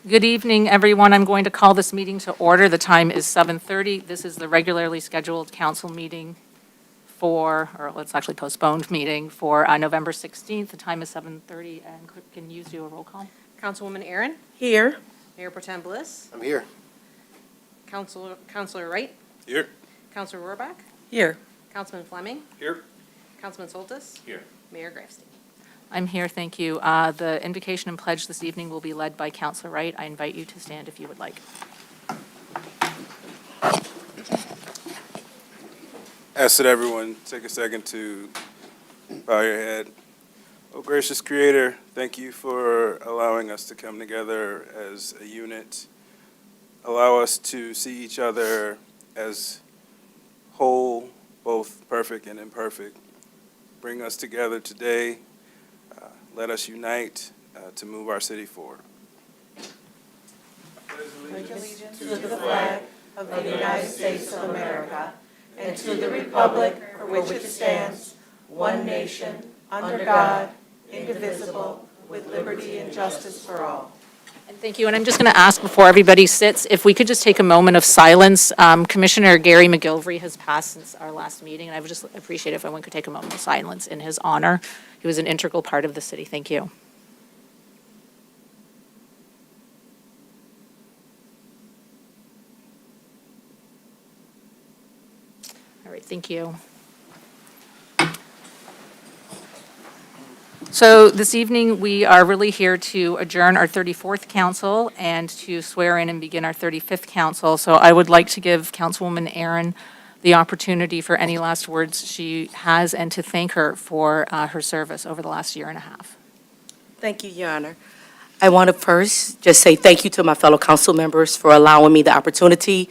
Good evening, everyone. I'm going to call this meeting to order. The time is 7:30. This is the regularly scheduled council meeting or let's actually postponed meeting for November 16th. The time is 7:30, and can you do a roll call? Councilwoman Aaron, Here. Mayor Pro Tem Bliss, I'm here. Councilor Wright, Here. Councilor Rohrbach, Here. Councilman Fleming, Here. Councilman Soltis, Here. Mayor Greifstein. I'm here, thank you. The invocation and pledge this evening will be led by Councilor Wright. I invite you to stand if you would like. Ask that everyone take a second to bow your head. Oh, gracious Creator, thank you for allowing us to come together as a unit. Allow us to see each other as whole, both perfect and imperfect. Bring us together today. Let us unite to move our city forward. Allegiance to the flag of the United States of America and to the republic for which it stands, one nation, under God, indivisible, with liberty and justice for all. And thank you. And I'm just going to ask before everybody sits, if we could just take a moment of silence. Commissioner Gary McGilvery has passed since our last meeting, and I would just appreciate it if everyone could take a moment of silence in his honor. He was an integral part of the city. Thank you. All right, thank you. So this evening, we are really here to adjourn our 34th council and to swear in and begin our 35th council. So I would like to give Councilwoman Aaron the opportunity for any last words she has and to thank her for her service over the last year and a half. Thank you, Your Honor. I want to first just say thank you to my fellow council members for allowing me the opportunity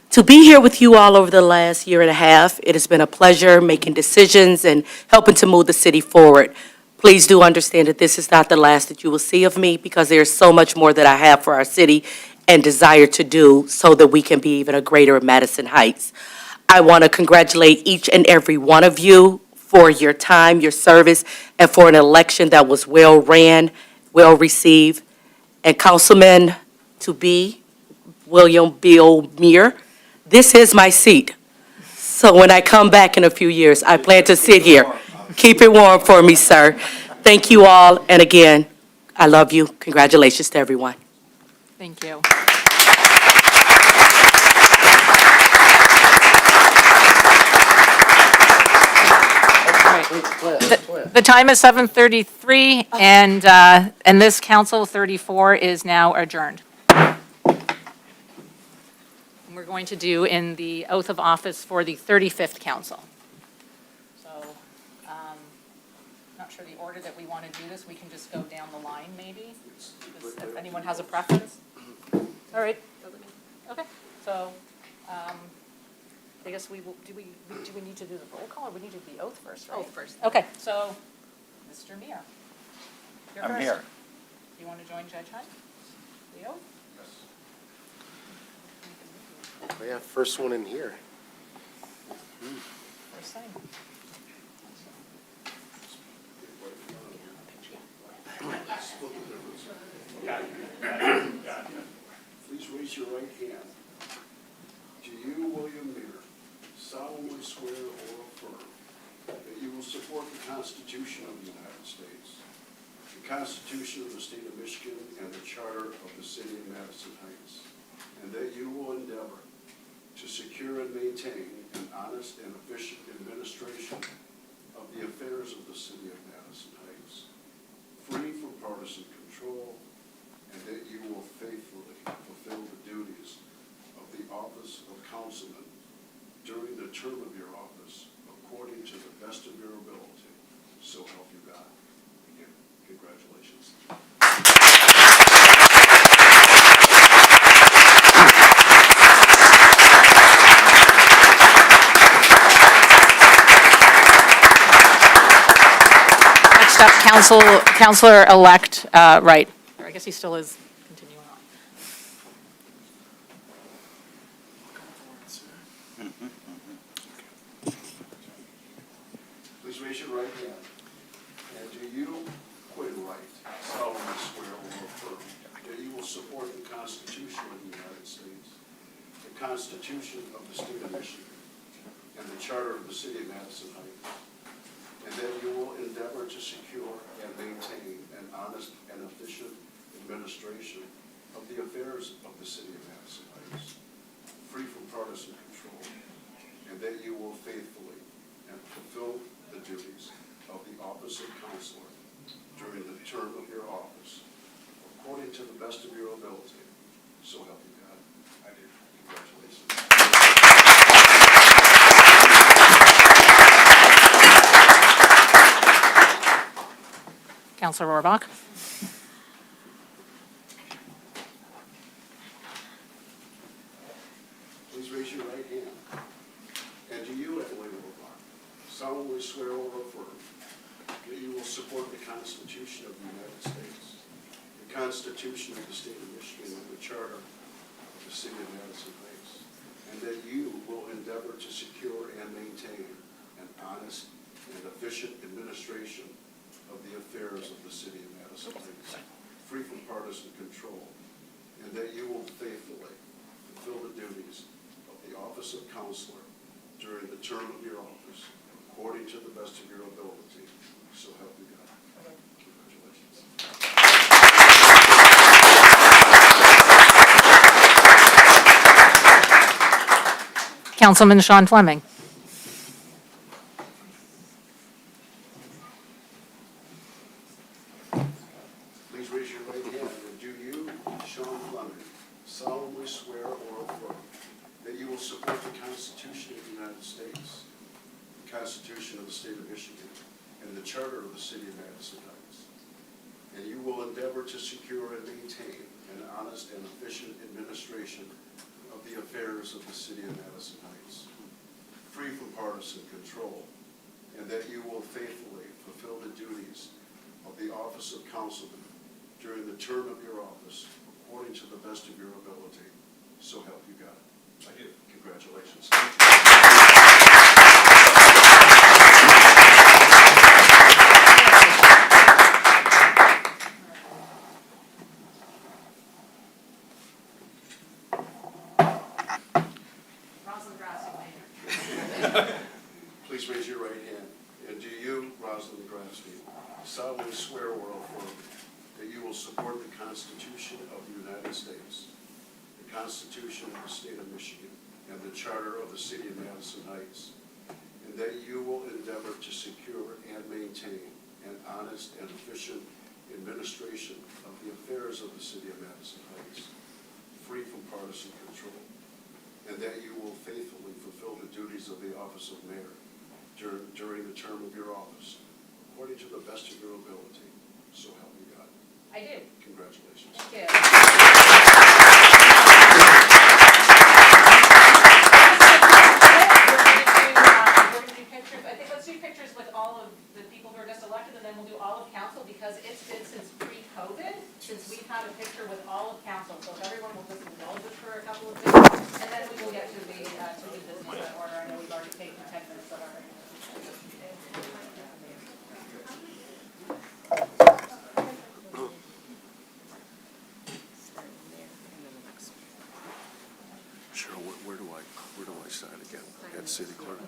to be here with you all over the last year and a half. It has been a pleasure making decisions and helping to move the city forward. Please do understand that this is not the last that you will see of me, because there's so much more that I have for our city and desire to do so that we can be even a greater Madison Heights. I want to congratulate each and every one of you for your time, your service, and for an election that was well-ran, well-received. And Councilman-to-be William Bill Muir, this is my seat. So when I come back in a few years, I plan to sit here. Keep it warm for me, sir. Thank you all, and again, I love you. Congratulations to everyone. Thank you. The time is 7:33, and this Council 34 is now adjourned. And we're going to do in the oath of office for the 35th Council. So, not sure the order that we want to do this. We can just go down the line, maybe, if anyone has a preference. All right. Okay, so, I guess do we need to do the roll call, or we need to do the oath first, right? Oath first. Okay, so, Mr. Muir. You're I'm first. here. You want to join Judge Hunt? The oath? Oh, yeah, first one in here. First thing. Please raise your right hand. Do you, William Muir, solemnly swear or affirm that you will support the Constitution of the United States, the Constitution of the State of Michigan, and the Charter of the City of Madison Heights, and that you will endeavor to secure and maintain an honest and efficient administration of the affairs of the City of Madison Heights, free from partisan control, and that you will faithfully fulfill the duties of the office of councilman during the term of your office according to the best of your ability. So help you God. Again, congratulations. Next up, Councilor-elect Wright. Or I guess he still is continuing on. Please raise your right hand. And do you, Constitution of the State of Michigan and the Charter of the City of Madison Heights, and that you will endeavor to secure and maintain an honest and efficient administration of the affairs of the City of Madison Heights, free from partisan control, and that you will faithfully and fulfill the duties of the office of counselor during the term of your office, according to the best of your ability. So help you God. I do. Congratulations. Counselor Rohrbach? Please raise your right hand. And do you, Emily Rohrbach, solemnly swear or affirm that you will support the Constitution of the United States, the Constitution of the State of Michigan, and the Charter of the City of Madison Heights, and that you will endeavor to secure and maintain an honest and efficient administration of the affairs of the City of Madison Heights, free from partisan control, and that you will faithfully fulfill the duties of the office of counselor during the term of your office, according to the best of your ability. So help you God. Congratulations. Councilman Sean Fleming? Please raise your right hand, and do you, Sean Fleming, solemnly swear or affirm that you will support the Constitution of the United States, the Constitution of the State of Michigan, and the Charter of the City of Madison Heights, and you will endeavor to secure and maintain an honest and efficient administration of the affairs of the City of Madison Heights, free from partisan control, and that you will faithfully fulfill the duties of the office of councilman during the term of your office, according to the best of your ability. So help you God. I do. Congratulations. Please raise your right hand. And do you, Rosalind Grafstein, solemnly swear or affirm that you will support the Constitution of the United States, the Constitution of the State of Michigan, and the Charter of the City of Madison Heights, and that you will endeavor to secure and maintain an honest and efficient administration of the affairs of the City of Madison Heights, free from partisan control, and that you will faithfully fulfill the duties of the office of mayor during the term of your office, according to the best of your ability. So help me God. I do. Congratulations. Thank you. We're going to do pictures. I think let's do pictures with all of the people who are just elected, and then we'll do all of council, because it's been since pre-COVID since we've had a picture with all of council. So if everyone will just indulge us for a couple of minutes, and then we will get to the business order. I know we've already taken 10 minutes of our regular. Cheryl, where do I sign again? At City Clerk?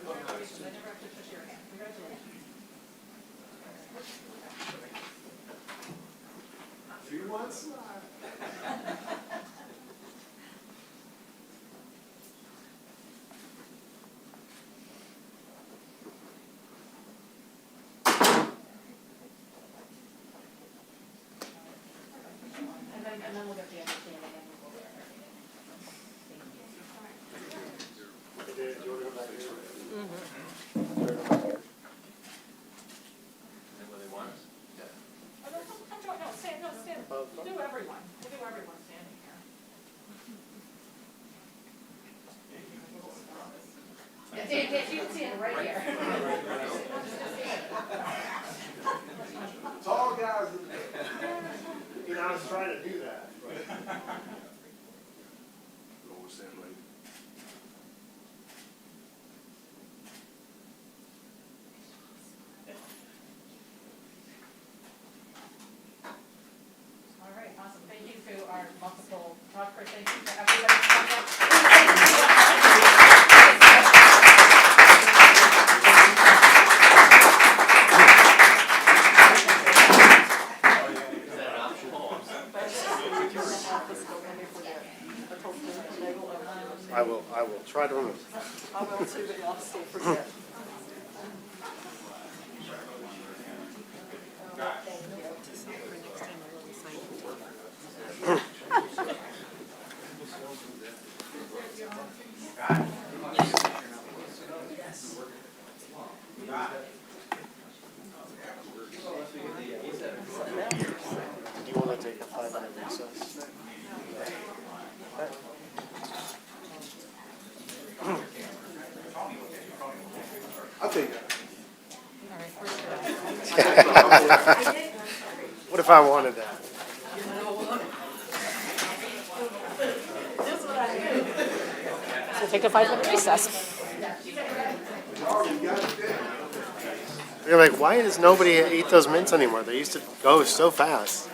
And then we'll get the understanding and we'll go there. Stand. We'll do everyone. We'll do everyone standing here. Yeah, you can see it right here. Tall guys, you know, I was trying to do that. Always stand right. All right, awesome. Thank you to our multiple talkers. Thank you to everybody. I will try to remember. Do you want to take a 5-minute recess? I'll take it. What if I wanted that? So take a 5-minute recess. You're like, why does nobody eat those mints anymore? They used to go so fast.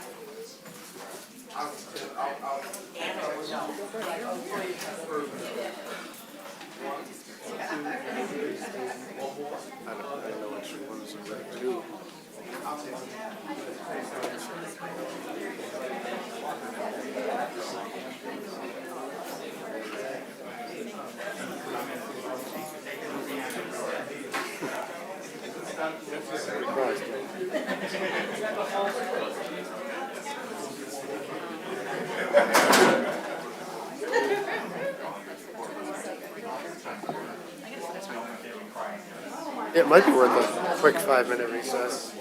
I don't know which ones are two. It might be worth a quick 5-minute recess.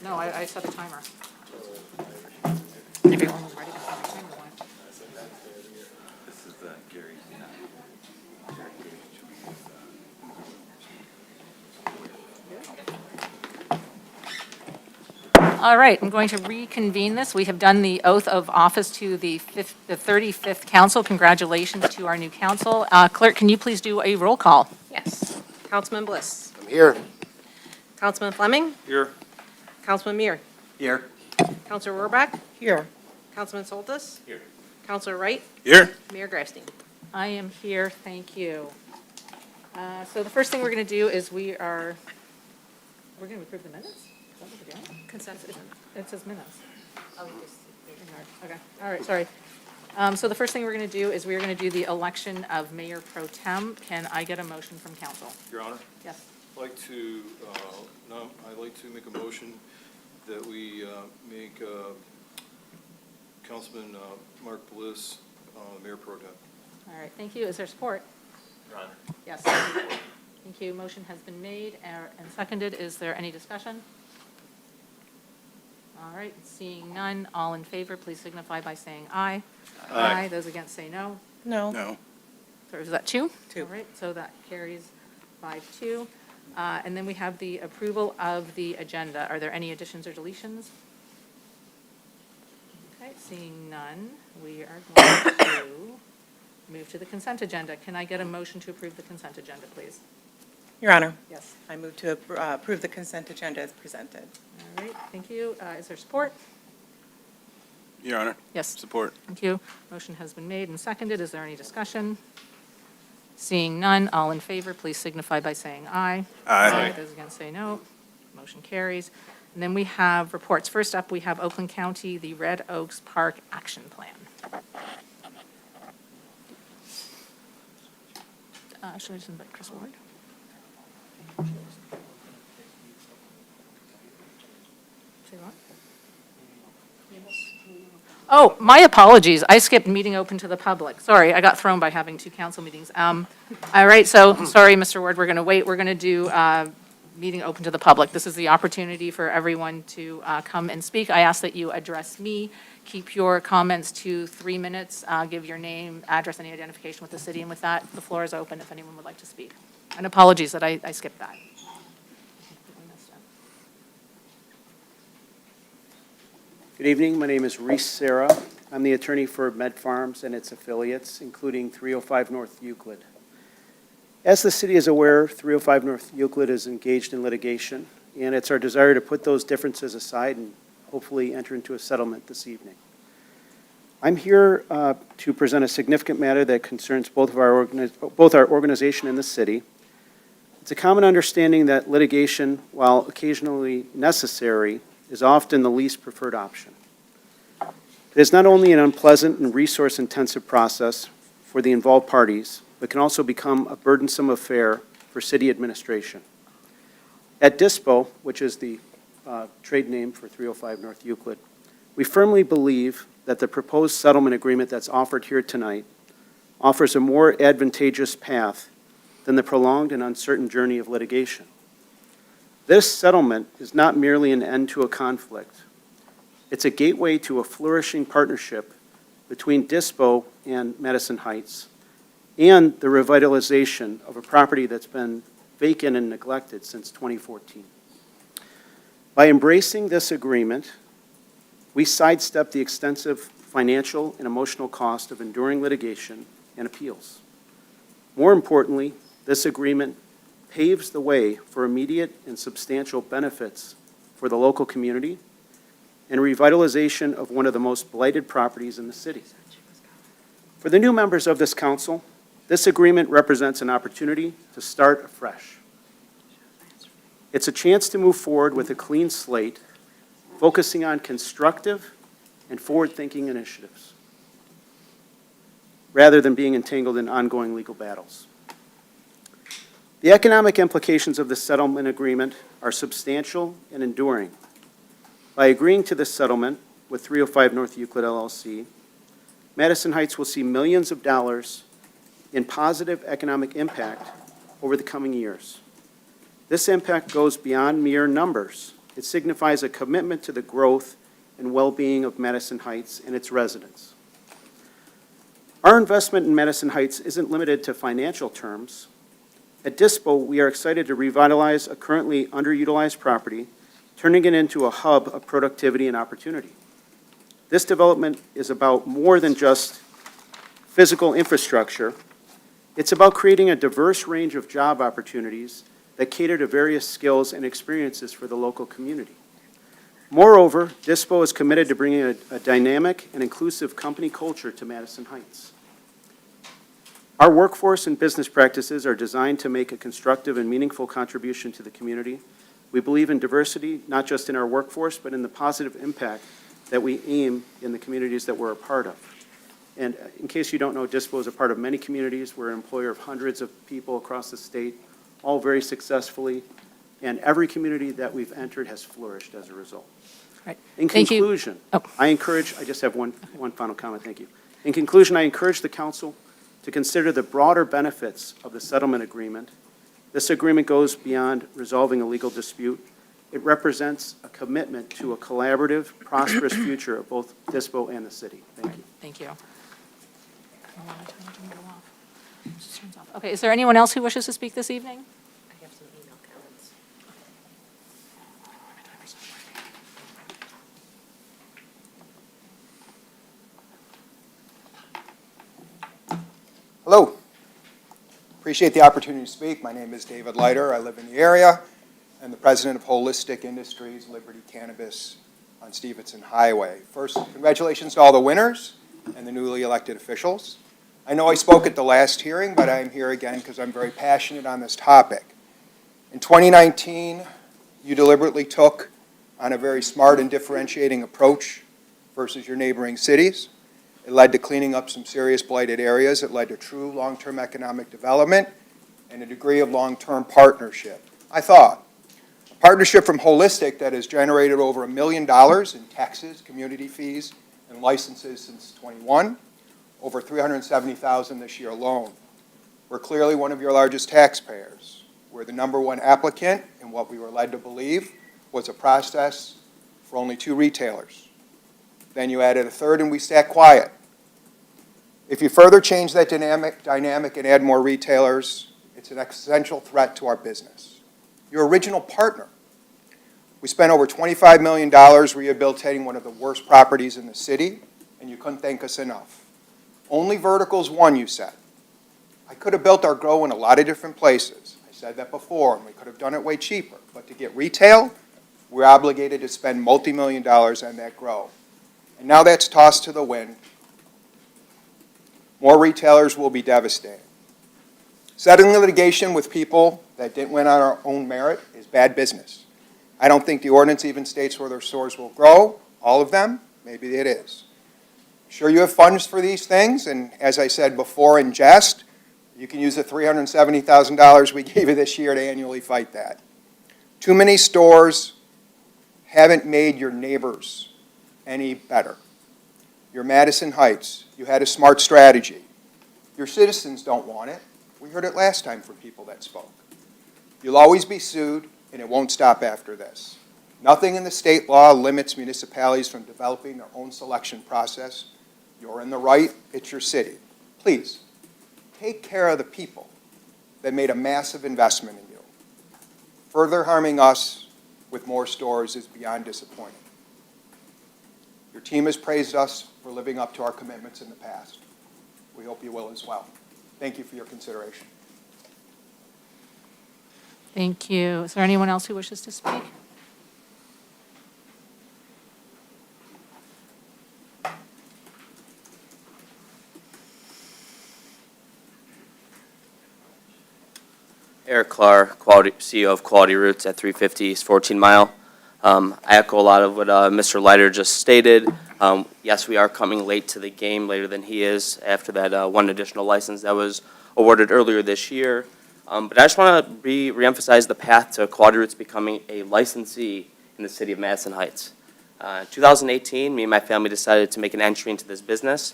No, I set a timer. Everyone was ready to set a timer. This is Gary's. All right, I'm going to reconvene this. We have done the oath of office to the 35th council. Congratulations to our new council. Clerk, can you please do a roll call? Yes. Councilman Bliss. I'm here. Councilman Fleming. Here. Councilman Muir. Here. Councilor Rohrbach. Here. Councilman Soltis. Here. Councilor Wright. Here. Mayor Grafstein. I am here, thank you. So the first thing we're going to do is we're going to approve the minutes? Is that what we're doing? Consent agenda. It says minutes. Okay, all right, sorry. So the first thing we're going to do is we're going to do the election of Mayor Pro Tem. Can I get a motion from council? Your Honor, Yes. I'd like to make a motion that we make Councilman Mark Bliss Mayor Pro Tem. All right, thank you. Is there support? Your Honor. Yes. Thank you. Motion has been made and seconded. Is there any discussion? All right, seeing none, all in favor, please signify by saying aye. Aye. Those against say no. No. So is that two? Two. All right, so that carries 5-2. And then we have the approval of the agenda. Are there any additions or deletions? Okay, seeing none, we are going to move to the consent agenda. Can I get a motion to approve the consent agenda, please? Your Honor, Yes. I move to approve the consent agenda as presented. All right, thank you. Is there support? Your Honor, Yes. support. Thank you. Motion has been made and seconded. Is there any discussion? Seeing none, all in favor, please signify by saying aye. Aye. Those against say no. Motion carries. And then we have reports. First up, we have Oakland County, the Red Oaks Park Action Plan. Should I just invite Chris Ward? Say what? Oh, my apologies. I skipped meeting open to the public. Sorry, I got thrown by having two council meetings. All right, so, sorry, Mr. Ward, we're going to wait. We're going to do meeting open to the public. This is the opportunity for everyone to come and speak. I ask that you address me, keep your comments to 3 minutes, give your name, address, any identification with the city, and with that, the floor is open if anyone would like to speak. And apologies that I skipped that. Good evening. My name is Reese Sarah. I'm the attorney for Med Farms and its affiliates, including 305 North Euclid. As the city is aware, 305 North Euclid is engaged in litigation, and it's our desire to put those differences aside and hopefully enter into a settlement this evening. I'm here to present a significant matter that concerns both our organization and the city. It's a common understanding that litigation, while occasionally necessary, is often the least preferred option. It is not only an unpleasant and resource-intensive process for the involved parties, but can also become a burdensome affair for city administration. At DISPO, which is the trade name for 305 North Euclid, we firmly believe that the proposed settlement agreement that's offered here tonight offers a more advantageous path than the prolonged and uncertain journey of litigation. This settlement is not merely an end to a conflict. It's a gateway to a flourishing partnership between DISPO and Madison Heights and the revitalization of a property that's been vacant and neglected since 2014. By embracing this agreement, we sidestep the extensive financial and emotional cost of enduring litigation and appeals. More importantly, this agreement paves the way for immediate and substantial benefits for the local community and revitalization of one of the most blighted properties in the city. For the new members of this council, this agreement represents an opportunity to start afresh. It's a chance to move forward with a clean slate, focusing on constructive and forward-thinking initiatives, rather than being entangled in ongoing legal battles. The economic implications of the settlement agreement are substantial and enduring. By agreeing to this settlement with 305 North Euclid LLC, Madison Heights will see millions of dollars in positive economic impact over the coming years. This impact goes beyond mere numbers. It signifies a commitment to the growth and well-being of Madison Heights and its residents. Our investment in Madison Heights isn't limited to financial terms. At DISPO, we are excited to revitalize a currently underutilized property, turning it into a hub of productivity and opportunity. This development is about more than just physical infrastructure. It's about creating a diverse range of job opportunities that cater to various skills and experiences for the local community. Moreover, DISPO is committed to bringing a dynamic and inclusive company culture to Madison Heights. Our workforce and business practices are designed to make a constructive and meaningful contribution to the community. We believe in diversity, not just in our workforce, but in the positive impact that we aim in the communities that we're a part of. And in case you don't know, DISPO is a part of many communities. We're an employer of hundreds of people across the state, all very successfully, and every community that we've entered has flourished as a result. Right. In Thank you. conclusion, Oh. I just have one final comment, thank you. In conclusion, I encourage the council to consider the broader benefits of the settlement agreement. This agreement goes beyond resolving a legal dispute. It represents a commitment to a collaborative, prosperous future of both DISPO and the city. Thank you. Thank you. Okay, is there anyone else who wishes to speak this evening? I have some email comments. Appreciate the opportunity to speak. My name is David Leiter. I live in the area. I'm the president of Holistic Industries, Liberty Cannabis on Stevenson Highway. First, congratulations to all the winners and the newly elected officials. I know I spoke at the last hearing, but I'm here again because I'm very passionate on this topic. In 2019, you deliberately took on a very smart and differentiating approach versus your neighboring cities. It led to cleaning up some serious blighted areas. It led to true long-term economic development and a degree of long-term partnership. I thought, a partnership from Holistic that has generated over $1 million in taxes, community fees, and licenses since '21, over $370,000 this year alone. We're clearly one of your largest taxpayers. We're the #1 applicant in what we were led to believe was a process for only 2 retailers. Then you added a third and we sat quiet. If you further change that dynamic and add more retailers, it's an existential threat to our business. Your original partner. We spent over $25 million rehabilitating one of the worst properties in the city, and you couldn't thank us enough. Only verticals won, you said. I could have built our grow in a lot of different places. I said that before, and we could have done it way cheaper. But to get retail, we're obligated to spend multi-million dollars on that grow. And now that's tossed to the wind. More retailers will be devastated. Settling litigation with people that didn't win on our own merit is bad business. I don't think the ordinance even states where their stores will grow, all of them. Maybe it is. Sure, you have funds for these things, and as I said before in jest, you can use the $370,000 we gave you this year to annually fight that. Too many stores haven't made your neighbors any better. Your Madison Heights, you had a smart strategy. Your citizens don't want it. We heard it last time from people that spoke. You'll always be sued, and it won't stop after this. Nothing in the state law limits municipalities from developing their own selection process. You're in the right, it's your city. Please, take care of the people that made a massive investment in you. Further harming us with more stores is beyond disappointing. Your team has praised us for living up to our commitments in the past. We hope you will as well. Thank you for your consideration. Thank you. Is there anyone else who wishes to speak? Eric Clark, CEO of Quality Roots at 350 East 14 Mile. I echo a lot of what Mr. Leiter just stated. Yes, we are coming late to the game, later than he is, after that one additional license that was awarded earlier this year. But I just want to reemphasize the path to Quality Roots becoming a licensee in the city of Madison Heights. In 2018, me and my family decided to make an entry into this business.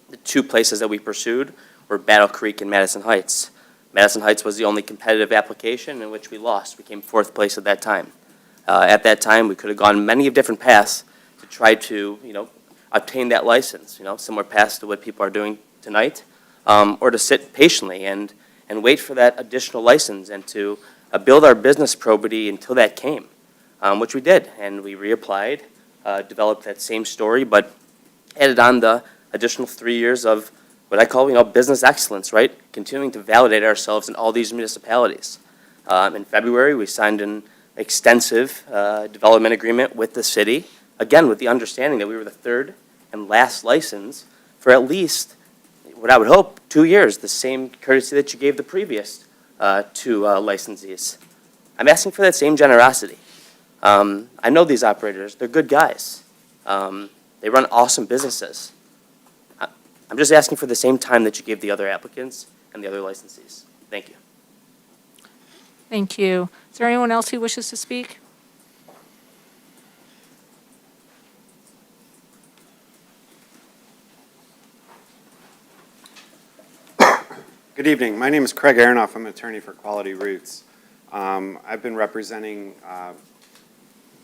The 2 places that we pursued were Battle Creek and Madison Heights. Madison Heights was the only competitive application in which we lost. We came 4th place at that time. At that time, we could have gone many of different paths to try to, obtain that license, similar paths to what people are doing tonight, or to sit patiently and wait for that additional license and to build our business probity until that came, which we did. And we reapplied, developed that same story, but added on the additional 3 years of what I call, business excellence, right? Continuing to validate ourselves in all these municipalities. In February, we signed an extensive development agreement with the city, again, with the understanding that we were the 3rd and last license for at least, what I would hope, 2 years, the same courtesy that you gave the previous 2 licensees. I'm asking for that same generosity. I know these operators. They're good guys. They run awesome businesses. I'm just asking for the same time that you gave the other applicants and the other licensees. Thank you. Thank you. Is there anyone else who wishes to speak? Good evening. My name is Craig Aronoff. I'm an attorney for Quality Roots. I've been representing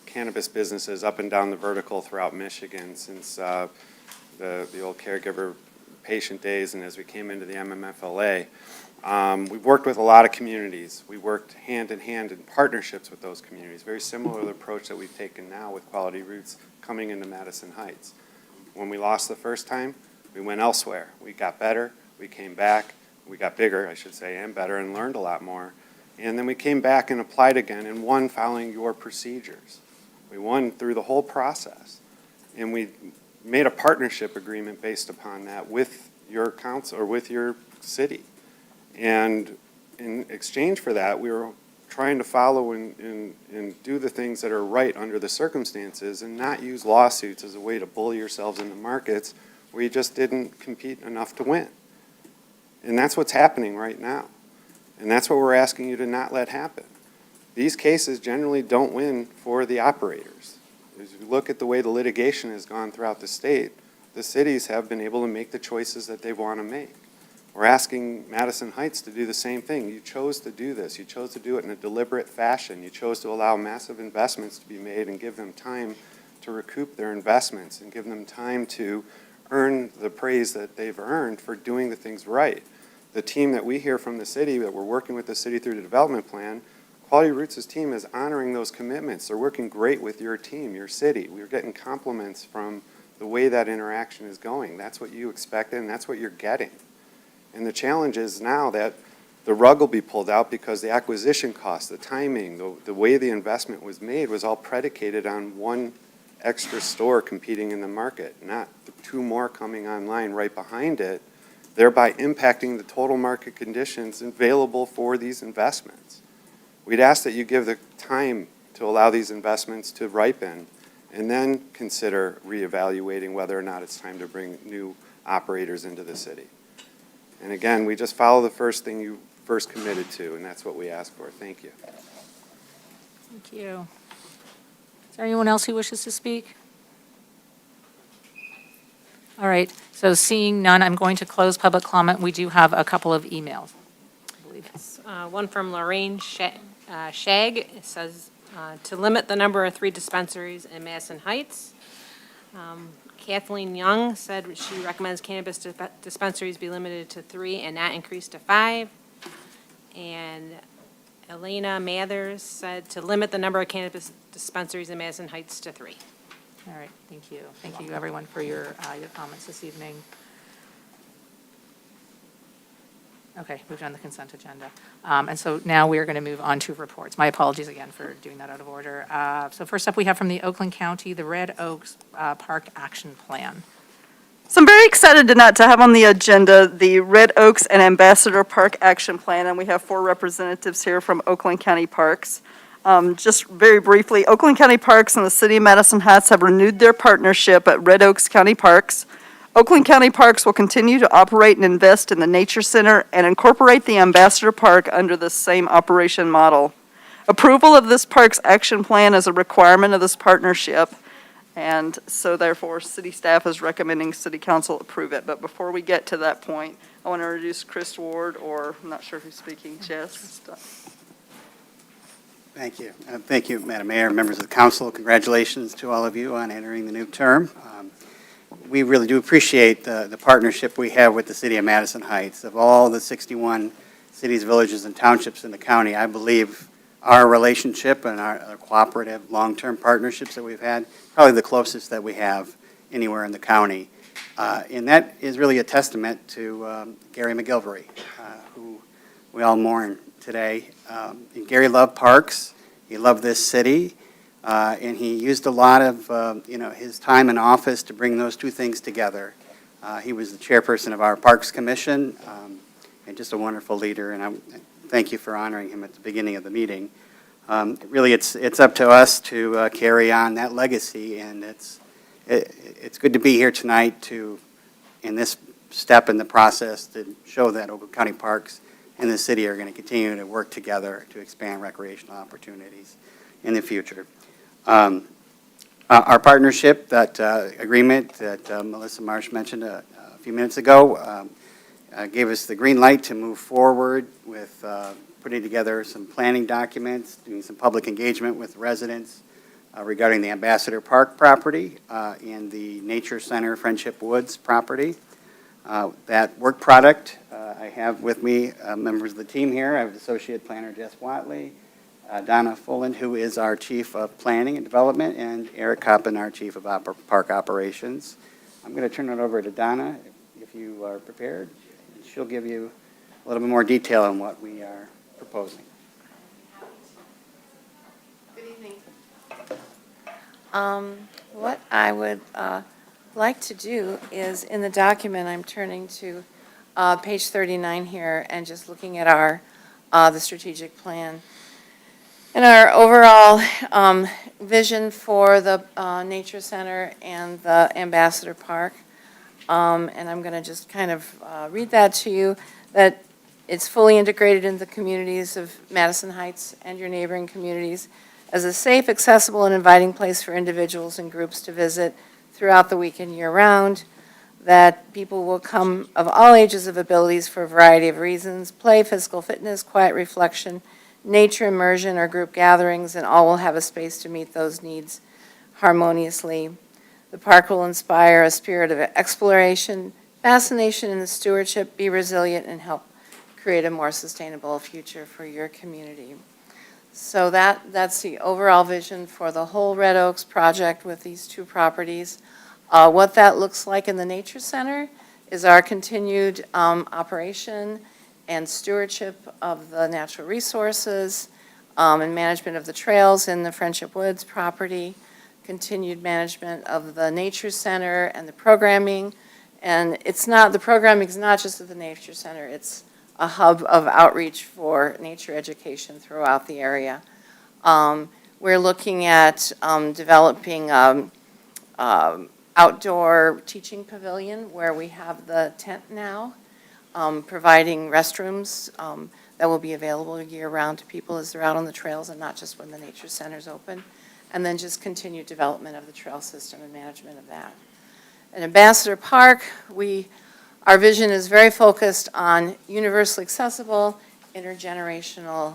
cannabis businesses up and down the vertical throughout Michigan since the old caregiver patient days and as we came into the MMFLA. We've worked with a lot of communities. We worked hand in hand in partnerships with those communities, very similar to the approach that we've taken now with Quality Roots coming into Madison Heights. When we lost the first time, we went elsewhere. We got better, we came back, We got bigger, I should say, and better, and learned a lot more. And then we came back and applied again and won following your procedures. We won through the whole process. And we made a partnership agreement based upon that with your council, or with your city. And in exchange for that, we were trying to follow and do the things that are right under the circumstances and not use lawsuits as a way to bully yourselves in the markets where you just didn't compete enough to win. And that's what's happening right now. And that's what we're asking you to not let happen. These cases generally don't win for the operators. As you look at the way the litigation has gone throughout the state, the cities have been able to make the choices that they want to make. We're asking Madison Heights to do the same thing. You chose to do this. You chose to do it in a deliberate fashion. You chose to allow massive investments to be made and give them time to recoup their investments and give them time to earn the praise that they've earned for doing the things right. The team that we hear from the city, that we're working with the city through the development plan, Quality Roots' team is honoring those commitments. They're working great with your team, your city. We're getting compliments from the way that interaction is going. That's what you expected, and that's what you're getting. And the challenge is now that the rug will be pulled out because the acquisition cost, the timing, the way the investment was made was all predicated on one extra store competing in the market, not two more coming online right behind it, thereby impacting the total market conditions available for these investments. We'd ask that you give the time to allow these investments to ripen and then consider reevaluating whether or not it's time to bring new operators into the city. And again, we just follow the first thing you first committed to, and that's what we ask for. Thank you. Thank you. Is there anyone else who wishes to speak? All right, so seeing none, I'm going to close public comment. We do have a couple of emails, I believe. One from Lorraine Shag. It says, to limit the number of 3 dispensaries in Madison Heights. Kathleen Young said she recommends cannabis dispensaries be limited to 3 and not increased to 5. And Elena Mathers said to limit the number of cannabis dispensaries in Madison Heights to 3. All right, thank you. Thank you, everyone, for your comments this evening. Okay, moved on the consent agenda. And so now we are going to move on to reports. My apologies again for doing that out of order. So first up, we have from the Oakland County, the Red Oaks Park Action Plan. So I'm very excited tonight to have on the agenda the Red Oaks and Ambassador Park Action Plan, and we have 4 representatives here from Oakland County Parks. Just very briefly, Oakland County Parks and the City of Madison Heights have renewed their partnership at Red Oaks County Parks. Oakland County Parks will continue to operate and invest in the Nature Center and incorporate the Ambassador Park under the same operation model. Approval of this park's action plan is a requirement of this partnership, and so therefore, city staff is recommending city council approve it. But before we get to that point, I want to introduce Chris Ward, or I'm not sure who's speaking, Jess. Thank you. Thank you, Madam Mayor, members of the council. Congratulations to all of you on entering the new term. We really do appreciate the partnership we have with the City of Madison Heights. Of all the 61 cities, villages, and townships in the county, I believe our relationship and our cooperative long-term partnerships that we've had, probably the closest that we have anywhere in the county. And that is really a testament to Gary McGilvery, who we all mourn today. Gary loved parks. He loved this city. And he used a lot of, his time in office to bring those two things together. He was the chairperson of our Parks Commission, and just a wonderful leader, and I thank you for honoring him at the beginning of the meeting. Really, it's up to us to carry on that legacy, and it's good to be here tonight to, in this step in the process, to show that Oakland County Parks and the city are going to continue to work together to expand recreational opportunities in the future. Our partnership, that agreement that Melissa Marsh mentioned a few minutes ago, gave us the green light to move forward with putting together some planning documents, doing some public engagement with residents regarding the Ambassador Park property and the Nature Center Friendship Woods property. That work product, I have with me members of the team here. I have Associate Planner Jess Watley, Donna Fullen, who is our Chief of Planning and Development, and Eric Coppin, our Chief of Park Operations. I'm going to turn it over to Donna, if you are prepared. She'll give you a little bit more detail on what we are proposing. Good evening. What I would like to do is, in the document, I'm turning to page 39 here and just looking at our, the strategic plan. And our overall vision for the Nature Center and the Ambassador Park. And I'm going to just kind of read that to you, that it's fully integrated into the communities of Madison Heights and your neighboring communities as a safe, accessible, and inviting place for individuals and groups to visit throughout the week and year-round, that people will come of all ages of abilities for a variety of reasons: play, physical fitness, quiet reflection, nature immersion, or group gatherings, and all will have a space to meet those needs harmoniously. The park will inspire a spirit of exploration, fascination, and stewardship, be resilient, and help create a more sustainable future for your community. So that's the overall vision for the whole Red Oaks project with these two properties. What that looks like in the Nature Center is our continued operation and stewardship of the natural resources and management of the trails in the Friendship Woods property, continued management of the Nature Center and the programming. And the programming is not just at the Nature Center, it's a hub of outreach for nature education throughout the area. We're looking at developing outdoor teaching pavilion where we have the tent now, providing restrooms that will be available year-round to people as they're out on the trails and not just when the Nature Center's open. And then just continued development of the trail system and management of that. At Ambassador Park, our vision is very focused on universally accessible, intergenerational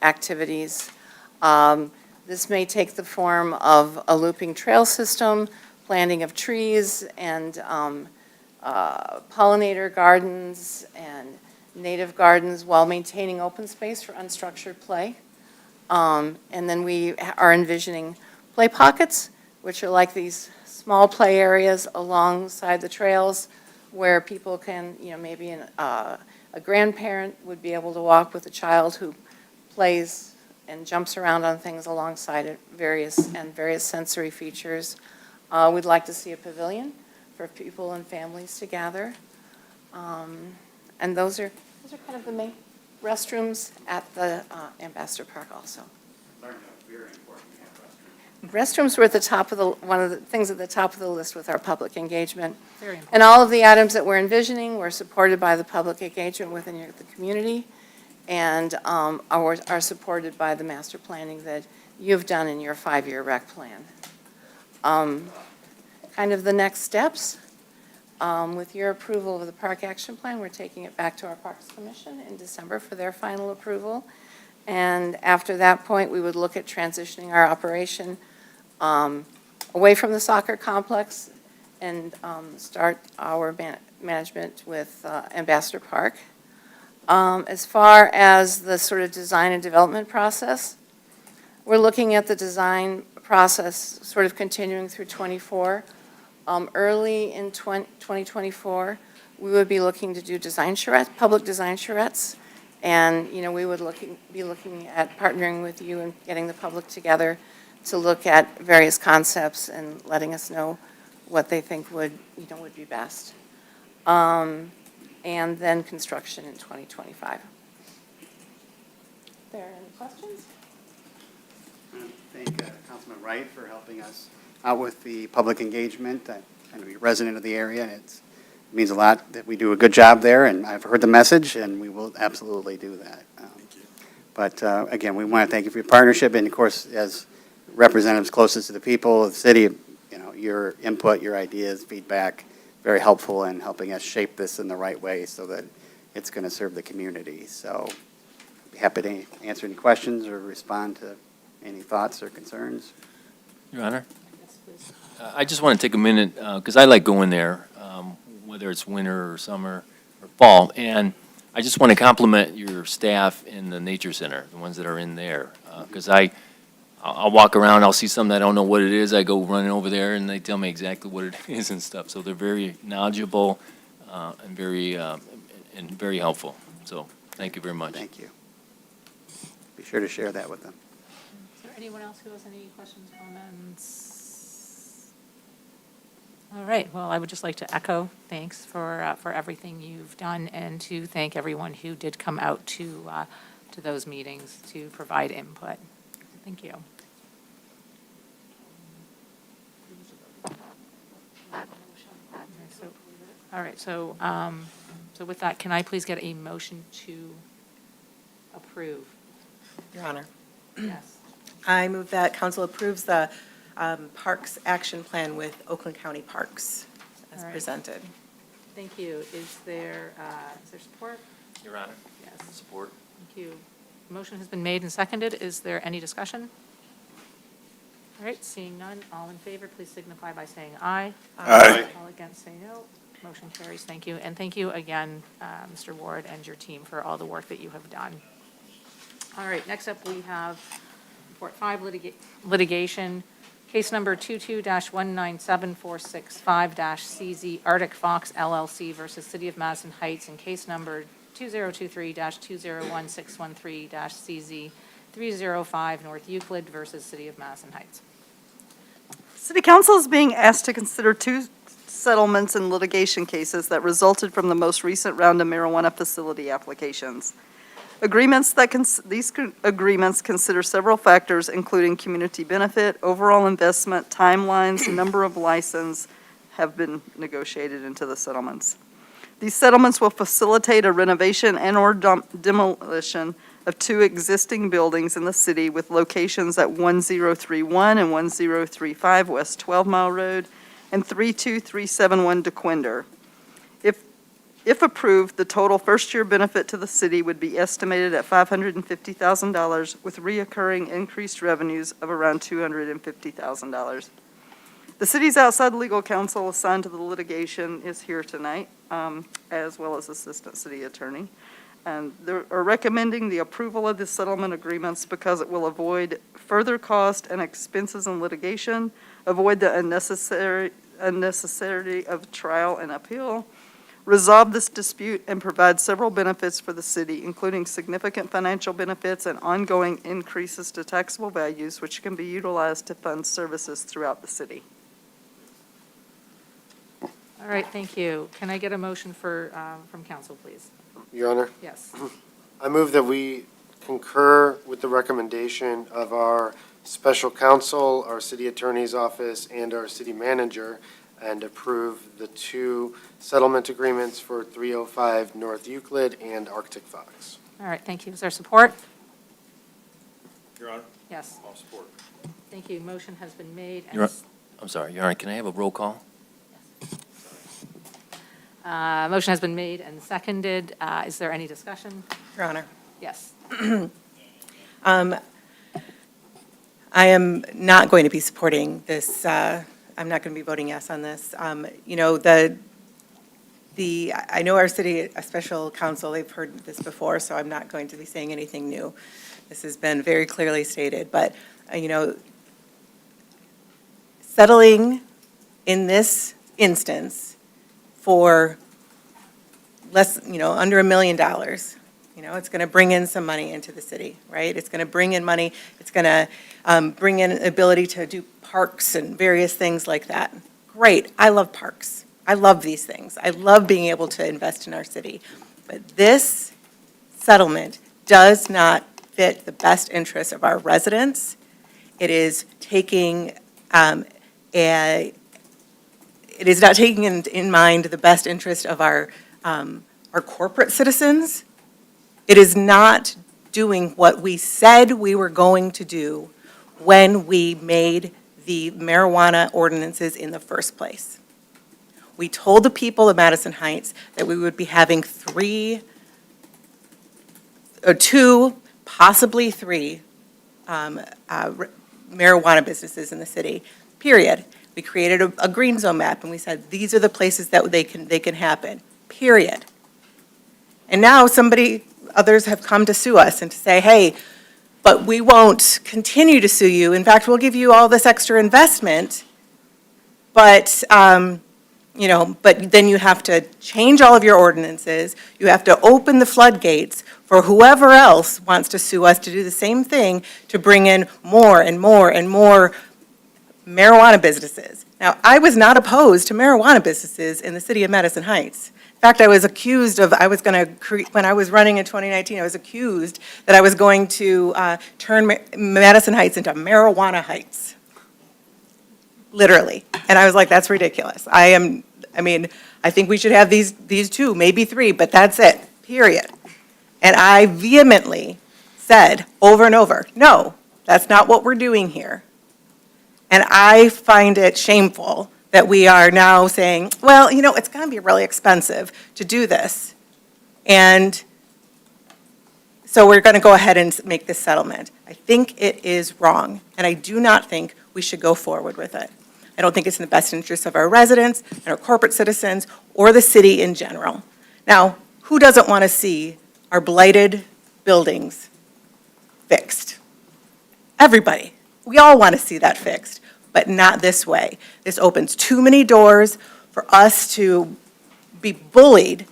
activities. This may take the form of a looping trail system, planting of trees, and pollinator gardens and native gardens while maintaining open space for unstructured play. And then we are envisioning play pockets, which are like these small play areas alongside the trails where people can, maybe a grandparent would be able to walk with a child who plays and jumps around on things alongside it, various sensory features. We'd like to see a pavilion for people and families to gather. And those are kind of the main restrooms at the Ambassador Park also. Restrooms were at the top of one of the things at the top of the list with our public engagement. Very important. And all of the items that we're envisioning were supported by the public engagement within the community and are supported by the master planning that you've done in your 5-year rec plan. Kind of the next steps, with your approval of the Park Action Plan, we're taking it back to our Parks Commission in December for their final approval. And after that point, we would look at transitioning our operation away from the soccer complex and start our management with Ambassador Park. As far as the sort of design and development process, we're looking at the design process sort of continuing through '24. Early in 2024, we would be looking to do public design charrettes. And, we would be looking at partnering with you and getting the public together to look at various concepts and letting us know what they think would be best. And then construction in 2025. Are there any questions? Thank Councilman Wright for helping us out with the public engagement. I know you're a resident of the area, and it means a lot that we do a good job there, and I've heard the message, and we will absolutely do that. But again, we want to thank you for your partnership, and of course, as representatives closest to the people of the city, your input, your ideas, feedback, very helpful in helping us shape this in the right way so that it's going to serve the community. So I'd be happy to answer any questions or respond to any thoughts or concerns. Your Honor? I just want to take a minute, because I like going there, whether it's winter or summer or fall, and I just want to compliment your staff in the Nature Center, the ones that are in there, because I'll walk around, I'll see something I don't know what it is, I go running over there, and they tell me exactly what it is and stuff, so they're very knowledgeable and very and very helpful. So thank you very much. Thank you. Be sure to share that with them. Is there anyone else who has any questions, comments? All right, well, I would just like to echo thanks for everything you've done, and to thank everyone who did come out to those meetings to provide input. Thank you. All right, so with that, can I please get a motion to approve? Your Honor, Yes. I move that council approves the Parks Action Plan with Oakland County Parks as All right. presented. Thank you. Is there support? Your Honor. Yes. Support. Thank you. Motion has been made and seconded. Is there any discussion? All right, seeing none, all in favor, please signify by saying aye. Aye. All against, say no. Motion carries. Thank you. And thank you again, Mr. Ward and your team for all the work that you have done. All right, next up, we have Report 5 litigation. Case number 22-197465-CZ Arctic Fox LLC versus City of Madison Heights, and case number 2023-201613-CZ 305 North Euclid versus City of Madison Heights. City Council is being asked to consider two settlements in litigation cases that resulted from the most recent round of marijuana facility applications. These agreements consider several factors, including community benefit, overall investment, timelines, number of license, have been negotiated into the settlements. These settlements will facilitate a renovation and/or demolition of two existing buildings in the city with locations at 1031 and 1035 West 12 Mile Road and 32371 DeQuinder. If approved, the total first-year benefit to the city would be estimated at $550,000 with reoccurring increased revenues of around $250,000. The city's outside legal counsel assigned to the litigation is here tonight, as well as Assistant City Attorney. And they are recommending the approval of the settlement agreements because it will avoid further cost and expenses in litigation, avoid the unnecessity of trial and appeal, resolve this dispute, and provide several benefits for the city, including significant financial benefits and ongoing increases to taxable values, which can be utilized to fund services throughout the city. All right, thank you. Can I get a motion from council, please? Your Honor, Yes. I move that we concur with the recommendation of our special counsel, our city attorney's office, and our city manager, and approve the two settlement agreements for 305 North Euclid and Arctic Fox. All right, thank you. Is there support? Your Honor, Yes. I'll support. Thank you. Motion has been made. and I'm sorry, Your Honor, can I have a roll call? Motion has been made and seconded. Is there any discussion? Your Honor. Yes. I am not going to be supporting this, I'm not going to be voting yes on this. You know, I know our city, a special counsel, they've heard this before, so I'm not going to be saying anything new. This has been very clearly stated, but, you know, settling in this instance for less, you know, under $1 million, you know, it's going to bring in some money into the city, right? It's going to bring in money. It's going to bring in ability to do parks and various things like that. Great. I love parks. I love these things. I love being able to invest in our city. But this settlement does not fit the best interests of our residents. It is taking it is not taking in mind the best interest of our corporate citizens. It is not doing what we said we were going to do when we made the marijuana ordinances in the first place. We told the people of Madison Heights that we would be having two, possibly three marijuana businesses in the city, period. We created a green zone map, and we said, these are the places that they can happen, period. And now others have come to sue us and to say, hey, but we won't continue to sue you. In fact, we'll give you all this extra investment, but but then you have to change all of your ordinances. You have to open the floodgates for whoever else wants to sue us to do the same thing, to bring in more and more and more marijuana businesses. Now, I was not opposed to marijuana businesses in the city of Madison Heights. In fact, I was accused of, when I was running in 2019, I was accused that I was going to turn Madison Heights into marijuana Heights. Literally. And I was like, that's ridiculous. I think we should have these two, maybe three, but that's it, period. And I vehemently said over and over, no, that's not what we're doing here. And I find it shameful that we are now saying, well, it's going to be really expensive to do this. And so we're going to go ahead and make this settlement. I think it is wrong, and I do not think we should go forward with it. I don't think it's in the best interest of our residents and our corporate citizens or the city in general. Now, who doesn't want to see our blighted buildings fixed? Everybody. We all want to see that fixed, but not this way. This opens too many doors for us to be bullied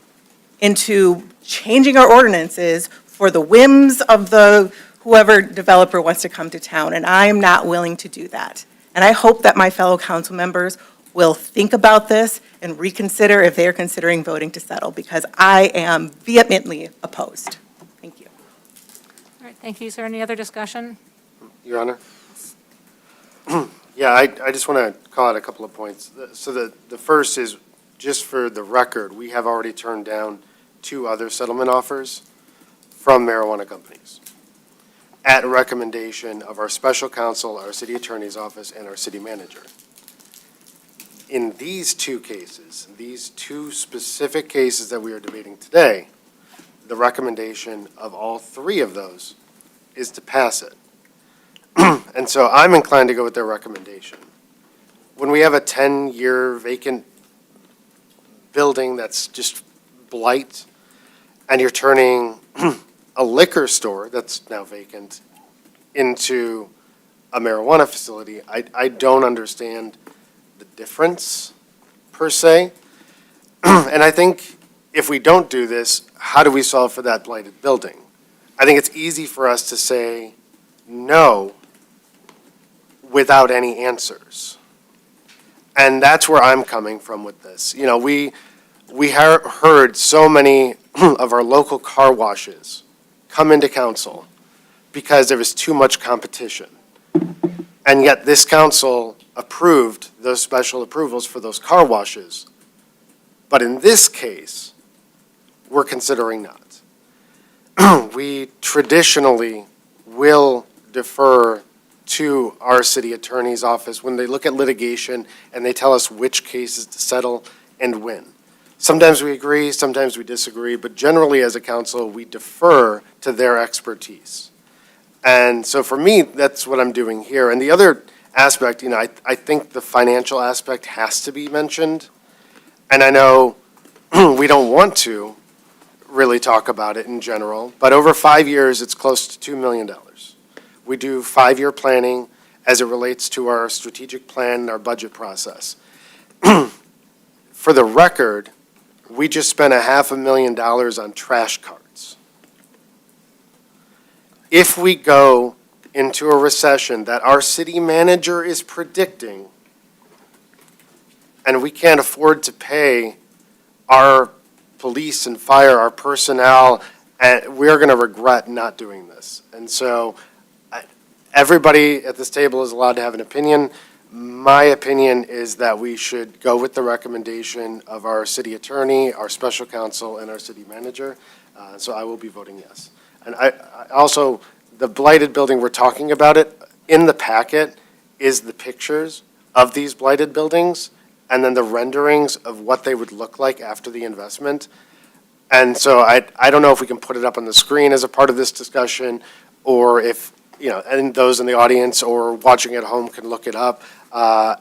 into changing our ordinances for the whims of whoever developer wants to come to town, and I am not willing to do that. And I hope that my fellow council members will think about this and reconsider if they're considering voting to settle, because I am vehemently opposed. Thank you. All right, thank you. Is there any other discussion? Your Honor? Yeah, I just want to call out a couple of points. So the first is, just for the record, we have already turned down 2 other settlement offers from marijuana companies at recommendation of our special counsel, our city attorney's office, and our city manager. In these 2 cases, these 2 specific cases that we are debating today, the recommendation of all 3 of those is to pass it. And so I'm inclined to go with their recommendation. When we have a 10-year vacant building that's just blight, and you're turning a liquor store that's now vacant into a marijuana facility, I don't understand the difference, per se. And I think if we don't do this, how do we solve for that blighted building? I think it's easy for us to say no without any answers. And that's where I'm coming from with this. We heard so many of our local car washes come into council because there was too much competition. And yet this council approved those special approvals for those car washes. But in this case, we're considering not. We traditionally will defer to our city attorney's office when they look at litigation and they tell us which cases to settle and when. Sometimes we agree, sometimes we disagree, but generally as a council, we defer to their expertise. And so for me, that's what I'm doing here. And the other aspect, I think the financial aspect has to be mentioned. And I know we don't want to really talk about it in general, but over 5 years, it's close to $2 million. We do 5-year planning as it relates to our strategic plan and our budget process. For the record, we just spent $500,000 on trash carts. If we go into a recession that our city manager is predicting, and we can't afford to pay our police and fire, our personnel, and we're going to regret not doing this. And so everybody at this table is allowed to have an opinion. My opinion is that we should go with the recommendation of our city attorney, our special counsel, and our city manager. So I will be voting yes. And I also, the blighted building, we're talking about it, in the packet is the pictures of these blighted buildings and then the renderings of what they would look like after the investment. And so I don't know if we can put it up on the screen as a part of this discussion, or if, and those in the audience or watching at home can look it up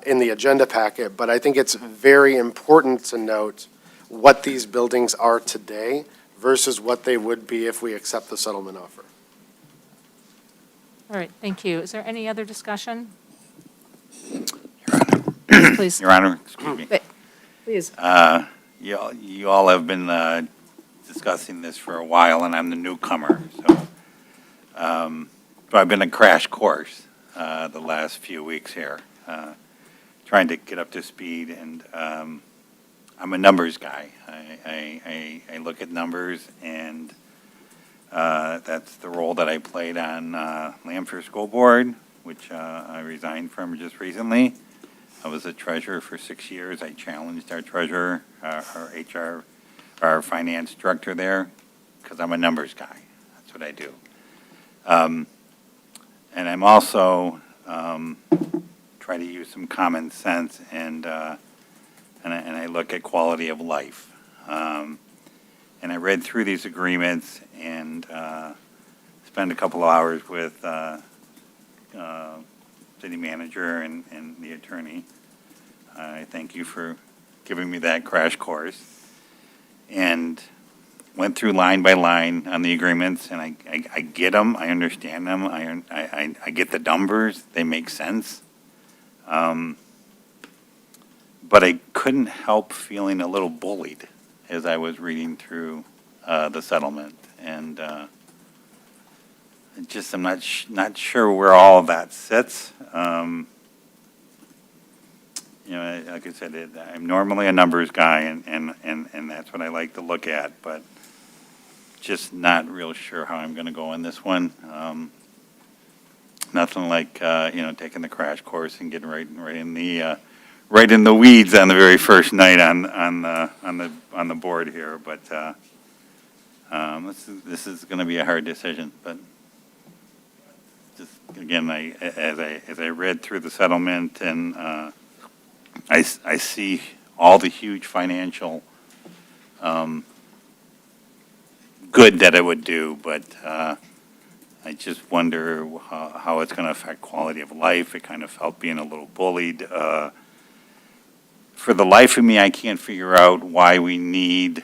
in the agenda packet. But I think it's very important to note what these buildings are today versus what they would be if we accept the settlement offer. All right, thank you. Is there any other discussion? Please. Your Honor, excuse me. Please. You all have been discussing this for a while, and I'm the newcomer, so I've been a crash course the last few weeks here, trying to get up to speed, and I'm a numbers guy. I look at numbers, and that's the role that I played on Lamphere School Board, which I resigned from just recently. I was a treasurer for 6 years. I challenged our treasurer, our HR, our finance director there, because I'm a numbers guy. That's what I do. And I'm also try to use some common sense, and I look at quality of life. And I read through these agreements and spent a couple of hours with city manager and the attorney. I thank you for giving me that crash course. And went through line by line on the agreements, and I get them, I understand them, I get the numbers, they make sense. But I couldn't help feeling a little bullied as I was reading through the settlement. And I'm not sure where all of that sits. Like I said, I'm normally a numbers guy, and that's what I like to look at, but just not real sure how I'm going to go in this one. Nothing like taking the crash course and getting right in the weeds on the very first night on the board here. But this is going to be a hard decision. But just again, as I read through the settlement, and I see all the huge financial good that it would do, but I just wonder how it's going to affect quality of life. It kind of felt being a little bullied. For the life of me, I can't figure out why we need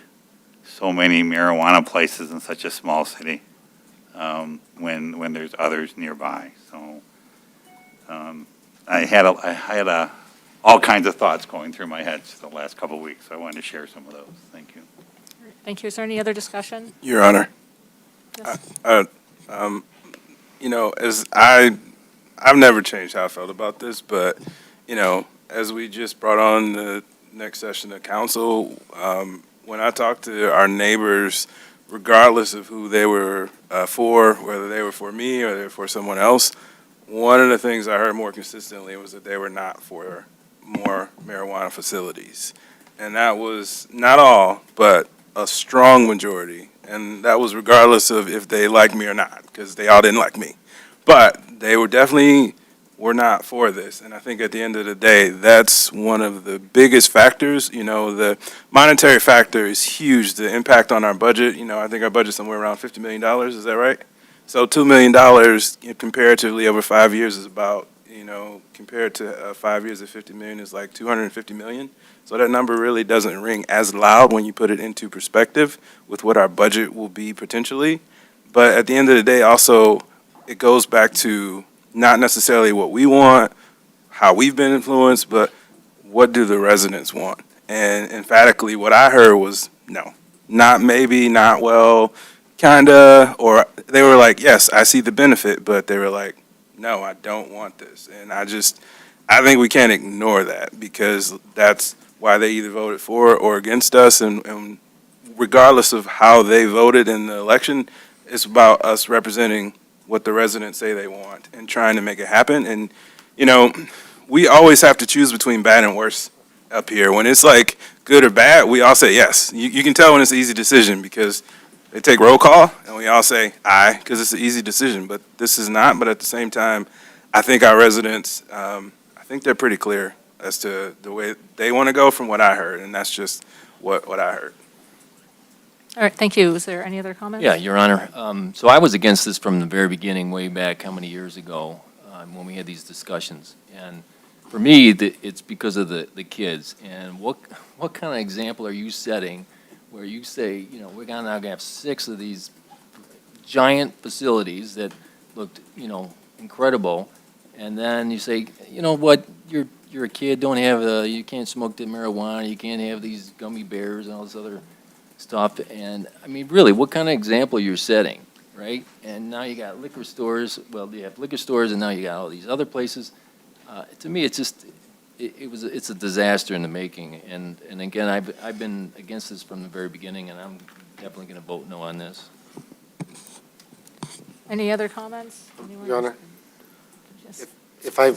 so many marijuana places in such a small city when there's others nearby. So I had all kinds of thoughts going through my head the last couple of weeks. So I wanted to share some of those. Thank you. Thank you. Is there any other discussion? Your Honor. Yes. As I've never changed how I felt about this, but, as we just brought on the next session of council, when I talked to our neighbors, regardless of who they were for, whether they were for me or they were for someone else, one of the things I heard more consistently was that they were not for more marijuana facilities. And that was not all, but a strong majority. And that was regardless of if they liked me or not, because they all didn't like me. But they were not for this. And I think at the end of the day, that's one of the biggest factors. The monetary factor is huge. The impact on our budget, I think our budget's somewhere around $50 million. Is that right? So $2 million comparatively over 5 years is about, compared to 5 years of 50 million is like 250 million. So that number really doesn't ring as loud when you put it into perspective with what our budget will be potentially. But at the end of the day, also, it goes back to not necessarily what we want, how we've been influenced, but what do the residents want? And emphatically, what I heard was no, not maybe, not well, kinda, or they were like, yes, I see the benefit, but they were like, no, I don't want this. And I think we can't ignore that, because that's why they either voted for or against us. And regardless of how they voted in the election, it's about us representing what the residents say they want and trying to make it happen. And, we always have to choose between bad and worse up here. When it's like good or bad, we all say yes. You can tell when it's an easy decision, because they take roll call and we all say aye, because it's an easy decision. But this is not. But at the same time, I think our residents, I think they're pretty clear as to the way they want to go from what I heard. And that's just what I heard. All right, thank you. Is there any other comments? Yeah, Your Honor. So I was against this from the very beginning, way back how many years ago, when we had these discussions. And for me, it's because of the kids. And what kind of example are you setting where you say, we're now going to have 6 of these giant facilities that looked, incredible, and then you say, you know what, you're you're a kid, don't have, you can't smoke the marijuana, you can't have these gummy bears and all this other stuff. And, I mean, really, what kind of example you're setting, right? And now you got liquor stores, well, you have liquor stores, and now you got all these other places. To me, it's just, it's a disaster in the making. And again, I've been against this from the very beginning, and I'm definitely going to vote no on this. Any other comments? Anyone? Your Honor, Yes. if I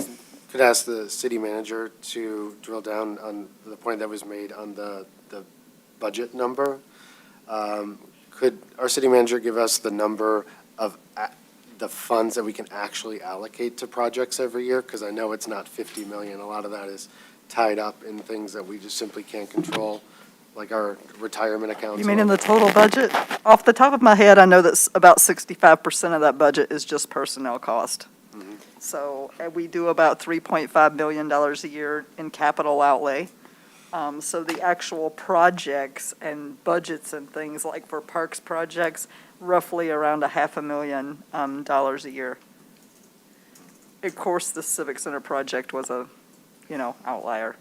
could ask the city manager to drill down on the point that was made on the budget number. Could our city manager give us the number of the funds that we can actually allocate to projects every year? Because I know it's not 50 million. A lot of that is tied up in things that we just simply can't control, like our retirement accounts. You mean in the total budget? Off the top of my head, I know that about 65% of that budget is just personnel cost. So we do about $3.5 million a year in capital outlay. So the actual projects and budgets and things like for parks projects, roughly around $500,000 a year. Of course, the Civic Center project was a, outlier.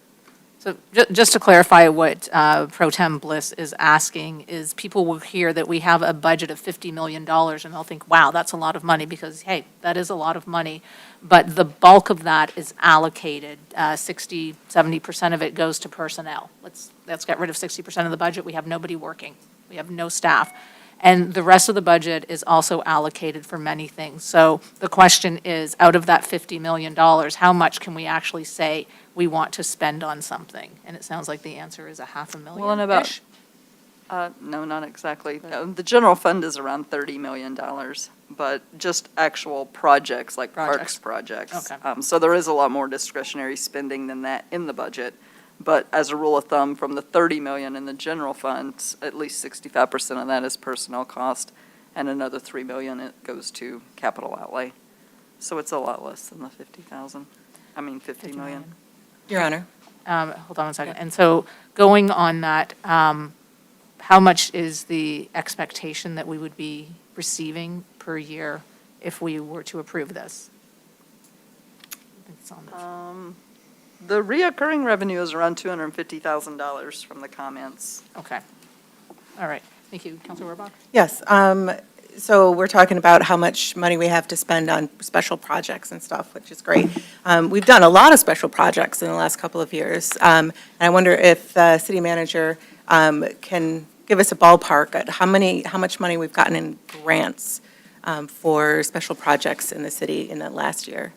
So just to clarify what Pro Tem Bliss is asking is people will hear that we have a budget of $50 million and they'll think, wow, that's a lot of money because, hey, that is a lot of money. But the bulk of that is allocated. 60, 70% of it goes to personnel. Let's get rid of 60% of the budget. We have nobody working. We have no staff. And the rest of the budget is also allocated for many things. So the question is, out of that $50 million, how much can we actually say we want to spend on something? And it sounds like the answer is $500,000-ish. Well, and about, no, not exactly. No, the general fund is around $30 million, but just actual projects like parks projects. Okay. So there is a lot more discretionary spending than that in the budget. But as a rule of thumb, from the 30 million in the general fund, at least 65% of that is personnel cost, and another 3 million it goes to capital outlay. So it's a lot less than the 50,000. I mean, 50 million. Your Honor. Hold on one second. And so going on that, how much is the expectation that we would be receiving per year if we were to approve this? It's on the- The reoccurring revenue is around $250,000 from the comments. Okay. All right. Thank you. Councilor Rohrbach? Yes, so we're talking about how much money we have to spend on special projects and stuff, which is great. We've done a lot of special projects in the last couple of years. And I wonder if the city manager can give us a ballpark at how much money we've gotten in grants for special projects in the city in the last year.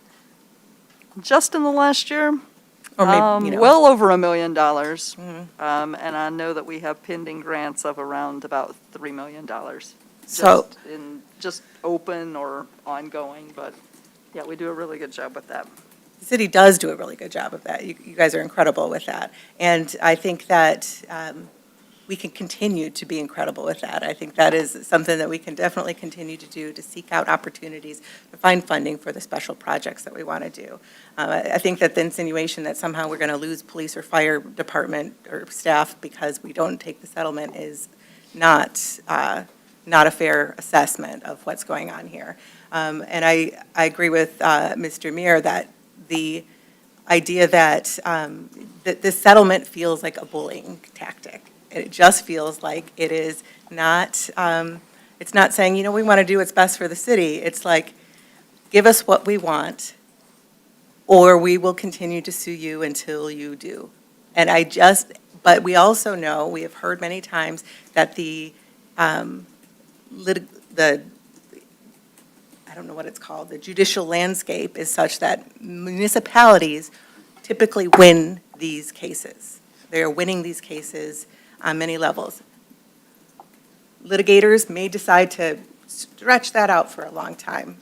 Just in the last year? Or maybe, Well over $1 million. And I know that we have pending grants of around about $3 million. So- Just open or ongoing, but yeah, we do a really good job with that. The city does do a really good job of that. You guys are incredible with that. And I think that we can continue to be incredible with that. I think that is something that we can definitely continue to do, to seek out opportunities to find funding for the special projects that we want to do. I think that the insinuation that somehow we're going to lose police or fire department or staff because we don't take the settlement is not a fair assessment of what's going on here. And I agree with Mr. Muir that the idea that this settlement feels like a bullying tactic. It just feels like it is not, it's not saying, we want to do what's best for the city. It's like, give us what we want, or we will continue to sue you until you do. And but we also know, we have heard many times that I don't know what it's called, the judicial landscape is such that municipalities typically win these cases. They are winning these cases on many levels. Litigators may decide to stretch that out for a long time.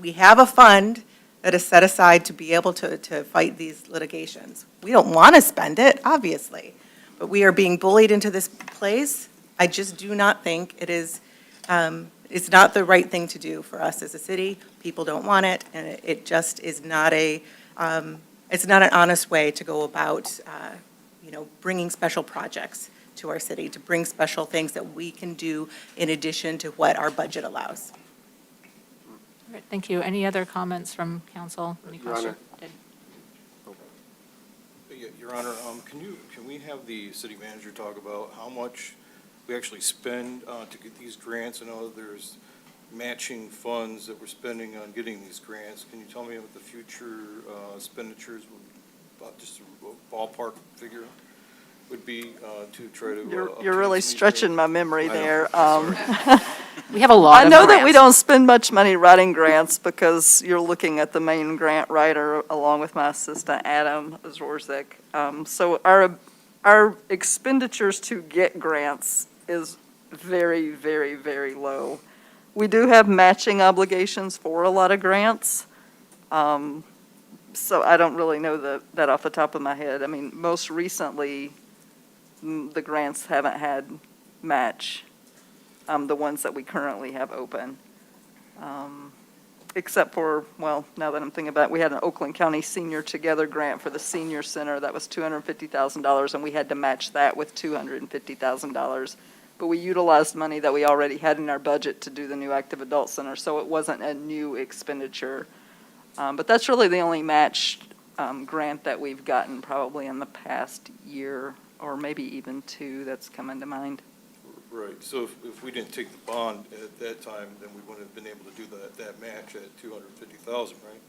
We have a fund that is set aside to be able to fight these litigations. We don't want to spend it, obviously, but we are being bullied into this place. I just do not think it is, it's not the right thing to do for us as a city. People don't want it, and it just is not it's not an honest way to go about bringing special projects to our city, to bring special things that we can do in addition to what our budget allows. All right, thank you. Any other comments from council? Any Your Honor. questions? Your Honor, can we have the city manager talk about how much we actually spend to get these grants? I know there's matching funds that we're spending on getting these grants. Can you tell me what the future expenditures, about just a ballpark figure would be to try to? You're obtain really some of these stretching my memory I know. there. We have a lot I of know that we grants. don't spend much money writing grants because you're looking at the main grant writer along with my assistant, Adam Zworzek. So our expenditures to get grants is very, very, very low. We do have matching obligations for a lot of grants. So I don't really know that off the top of my head. I mean, most recently, the grants haven't had match. The ones that we currently have open. Except for, well, now that I'm thinking about it, we had an Oakland County Senior Together grant for the senior center. That was $250,000, and we had to match that with $250,000. But we utilized money that we already had in our budget to do the new active adult center, so it wasn't a new expenditure. But that's really the only match grant that we've gotten probably in the past year, or maybe even two, that's coming to mind. Right, so if we didn't take the bond at that time, then we wouldn't have been able to do that match at 250,000, right?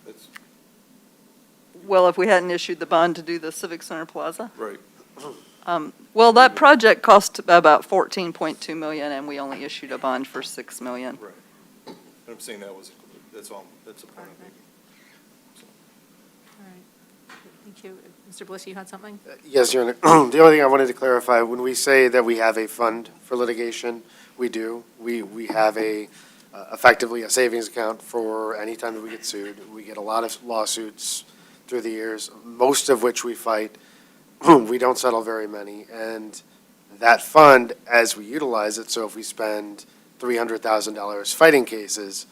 That's, Well, if we hadn't issued the bond to do the Civic Center Plaza? right. Well, that project cost about $14.2 million, and we only issued a bond for $6 million. Right. And I'm saying that's all, that's a point I'm making. All right. Thank you. Mr. Bliss, you had something? Yes, Your Honor. The only thing I wanted to clarify, when we say that we have a fund for litigation, we do. We have effectively a savings account for any time that we get sued. We get a lot of lawsuits through the years, most of which we fight. We don't settle very many. And that fund, as we utilize it, so if we spend $300,000 fighting cases,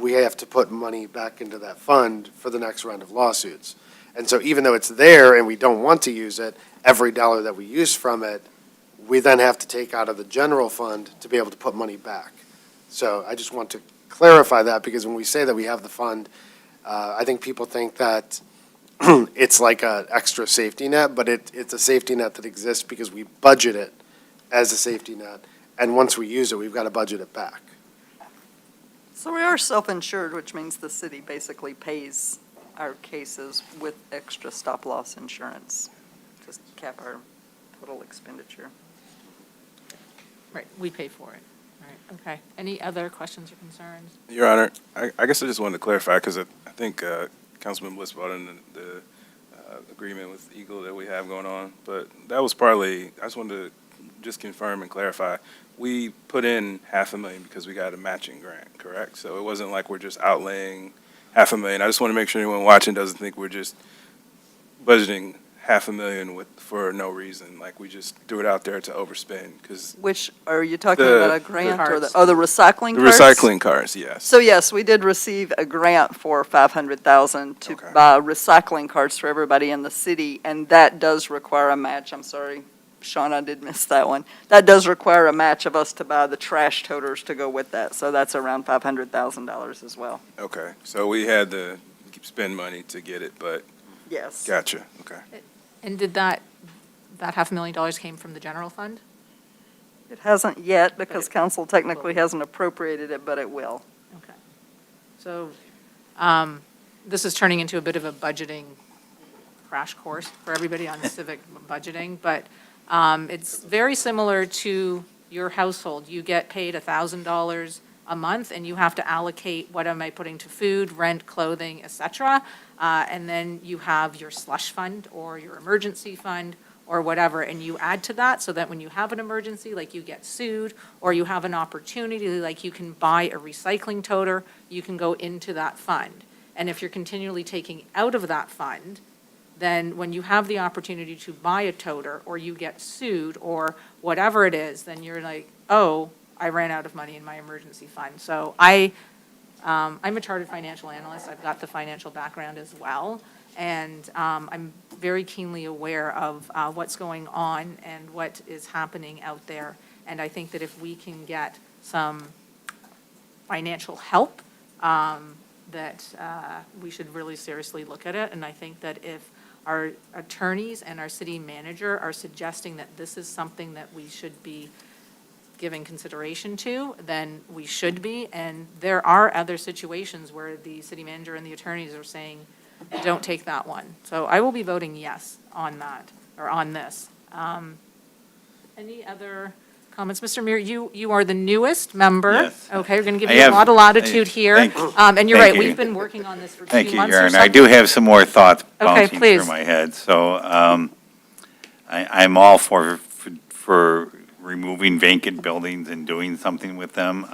we have to put money back into that fund for the next round of lawsuits. And so even though it's there and we don't want to use it, every dollar that we use from it, we then have to take out of the general fund to be able to put money back. So I just want to clarify that, because when we say that we have the fund, I think people think that it's like an extra safety net, but it's a safety net that exists because we budget it as a safety net. And once we use it, we've got to budget it back. So we are self-insured, which means the city basically pays our cases with extra stop-loss insurance, just to cap our total expenditure. Right, we pay for it. All right, okay. Any other questions or concerns? Your Honor, I guess I just wanted to clarify, because I think Councilman Bliss brought in the agreement with Eagle that we have going on, but that was partly, I just wanted to just confirm and clarify, we put in $500,000 because we got a matching grant, correct? So it wasn't like we're just outlaying $500,000. I just want to make sure anyone watching doesn't think we're just budgeting $500,000 for no reason, like we just threw it out there to overspend, because Which, are you talking The- about a grant or carts. the recycling the carts? recycling cars, yes. So yes, we did receive a grant for $500,000 to Okay. buy recycling carts for everybody in the city, and that does require a match. I'm sorry, Sean, I did miss that one. That does require a match of us to buy the trash toters to go with that, so that's around $500,000 as well. Okay, so we had to spend money to get it, but Yes. gotcha, okay. And did that $500,000 came from the general fund? It hasn't yet, because it council technically hasn't appropriated it, but it will. Okay. So this is turning into a bit of a budgeting crash course for everybody on civic budgeting, but it's very similar to your household. You get paid $1,000 a month, and you have to allocate what am I putting to food, rent, clothing, et cetera. And then you have your slush fund or your emergency fund or whatever, and you add to that so that when you have an emergency, like you get sued, or you have an opportunity, like you can buy a recycling toter, you can go into that fund. And if you're continually taking out of that fund, then when you have the opportunity to buy a toter, or you get sued, or whatever it is, then you're like, oh, I ran out of money in my emergency fund. So I'm a chartered financial analyst. I've got the financial background as well. And I'm very keenly aware of what's going on and what is happening out there. And I think that if we can get some financial help, that we should really seriously look at it. And I think that if our attorneys and our city manager are suggesting that this is something that we should be giving consideration to, then we should be. And there are other situations where the city manager and the attorneys are saying, don't take that one. So I will be voting yes on that, or on this. Any other comments? Mr. Muir, you are the newest member. Yes. Okay, we're going to give I you a have- lot of latitude here. Thank- And you're thank right, you. we've been working on this for 2 months Thank you, or Aaron. I something. do have some more thoughts Okay, bouncing please. through my head. So I'm all for removing vacant buildings and doing something with them.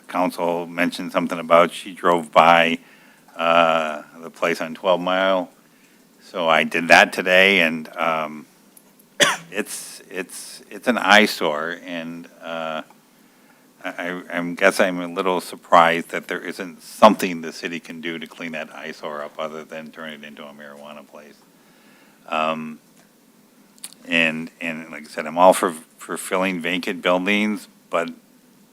Council mentioned something about she drove by the place on 12 Mile. So I did that today, and it's an eyesore, and I guess I'm a little surprised that there isn't something the city can do to clean that eyesore up other than turn it into a marijuana place. And like I said, I'm all for filling vacant buildings, but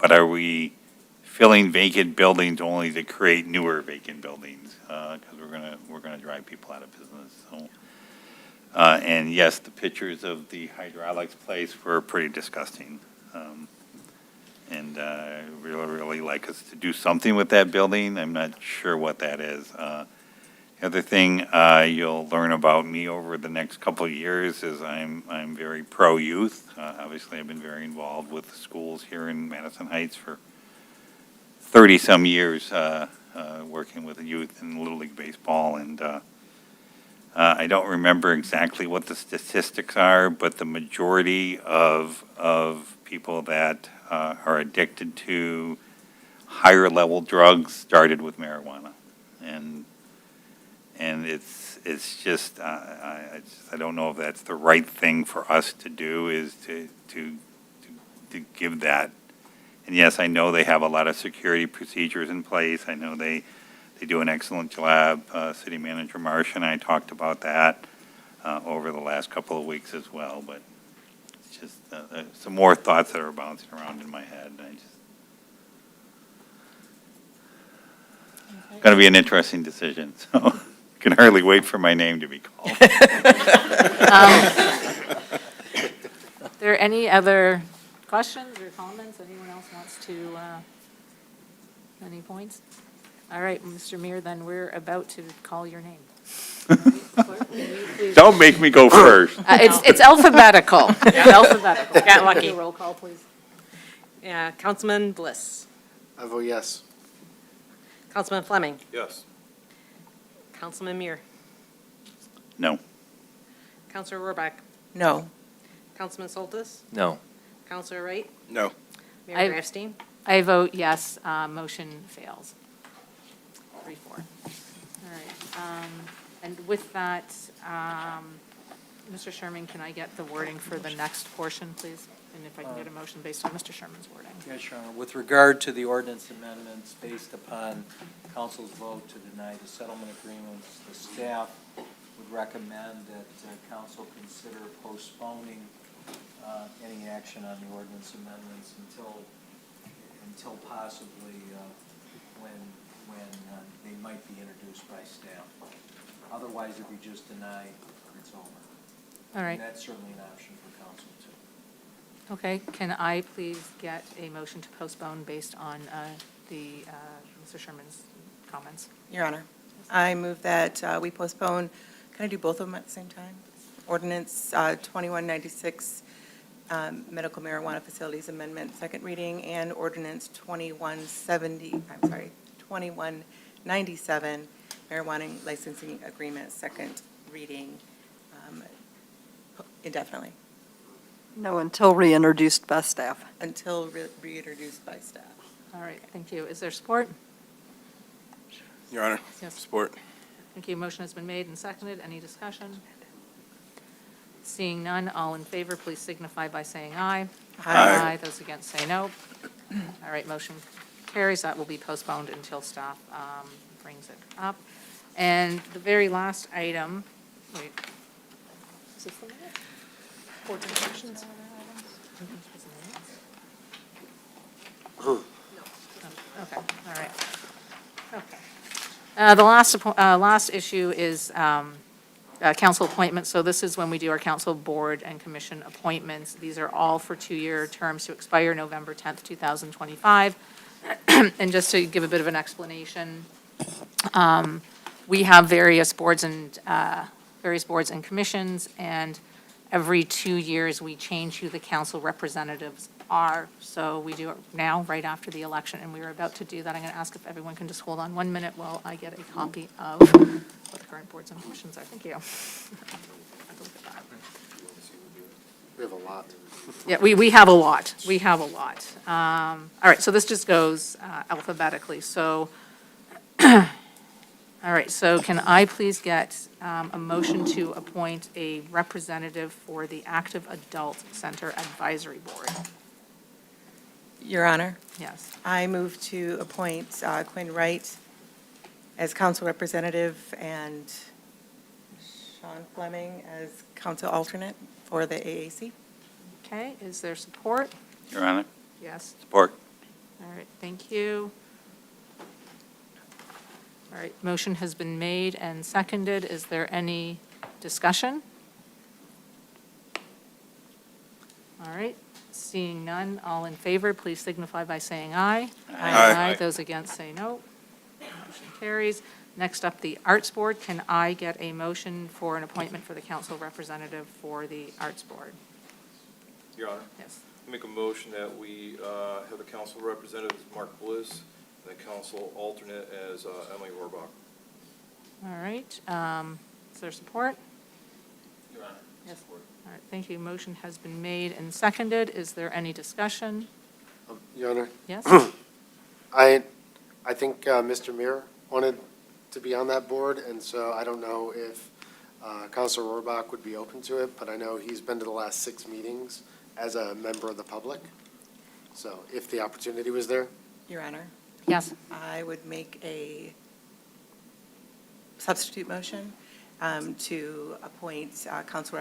are we filling vacant buildings only to create newer vacant buildings? Because we're gonna drive people out of business, so. And yes, the pictures of the hydraulics place were pretty disgusting. And really like us to do something with that building. I'm not sure what that is. The other thing you'll learn about me over the next couple of years is I'm very pro-youth. Obviously, I've been very involved with the schools here in Madison Heights for 30-some years, working with the youth in Little League Baseball. And I don't remember exactly what the statistics are, but the majority of people that are addicted to higher-level drugs started with marijuana. And it's just, I don't know if that's the right thing for us to do, is to give that. And yes, I know they have a lot of security procedures in place. I know they do an excellent job. City Manager Marsh and I talked about that over the last couple of weeks as well. But it's just some more thoughts that are bouncing around in my head. It's going to be an interesting decision, so can hardly wait for my name to be called. Are there any other questions or comments? Anyone else wants to, any points? All right, Mr. Muir, then we're about to call your name. Don't make me go first. It's alphabetical. It's alphabetical. Got lucky. Roll call, please. Yeah, Councilman Bliss. I vote yes. Councilman Fleming. Yes. Councilman Muir. No. Councilor Rohrbach. No. Councilman Soltis. No. Councilor Wright. No. Mayor Grafstein. I vote yes, motion fails. 3-4. All right, and with that, Mr. Sherman, can I get the wording for the next portion, please? And if I can get a motion based on Mr. Sherman's wording. Yes, Your Honor. With regard to the ordinance amendments based upon council's vote to deny the settlement agreements, the staff would recommend that council consider postponing any action on the ordinance amendments until possibly when they might be introduced by staff. Otherwise, if you just deny, it's over. All right. And that's certainly an option for council, too. Okay, can I please get a motion to postpone based on Mr. Sherman's comments? Your Honor, I move that we postpone, can I do both of them at the same time? Ordinance 2196, medical marijuana facilities amendment, second reading, and ordinance 2197, marijuana licensing agreement, second reading, indefinitely, No, until reintroduced by staff. until reintroduced by staff. All right, thank you. Is there support? Your Honor, Yes. support. Thank you. Motion has been made and seconded. Any discussion? Seeing none, all in favor, please signify by saying aye. Aye. Those against say no. All right, motion carries. That will be postponed until staff brings it up. And the very last item, wait. Is this the minute? Board resolutions? Okay, all right. Okay. The last issue is council appointments. So this is when we do our council board and commission appointments. These are all for 2-year terms to expire November 10th, 2025. And just to give a bit of an explanation, we have various boards and commissions, and every 2 years, we change who the council representatives are. So we do it now, right after the election, and we are about to do that. I'm going to ask if everyone can just hold on 1 minute while I get a copy of what the current boards and commissions are. Thank you. We have a lot. Yeah, we have a lot. We have a lot. All right, so this just goes alphabetically. So, all right, so can I please get a motion to appoint a representative for the Active Adult Center Advisory Board? Your Honor, Yes. I move to appoint Quinn Wright as council representative and Sean Fleming as council alternate for the AAC. Okay, is there support? Your Honor, Yes. support. All right, thank you. All right, motion has been made and seconded. Is there any discussion? All right, seeing none, all in favor, please signify by saying aye. Aye. Those against say no. Motion carries. Next up, the Arts Board. Can I get a motion for an appointment for the council representative for the Arts Board? Your Honor, Yes. make a motion that we have the council representative as Mark Bliss, and the council alternate as Emily Rohrbach. All right, is there support? Your Honor. Yes. All right, thank you. Motion has been made and seconded. Is there any discussion? Your Honor, Yes? I think Mr. Muir wanted to be on that board, and so I don't know if Councilor Rohrbach would be open to it, but I know he's been to the last 6 meetings as a member of the public. So if the opportunity was there. Your Honor, Yes. I would make a substitute motion to appoint council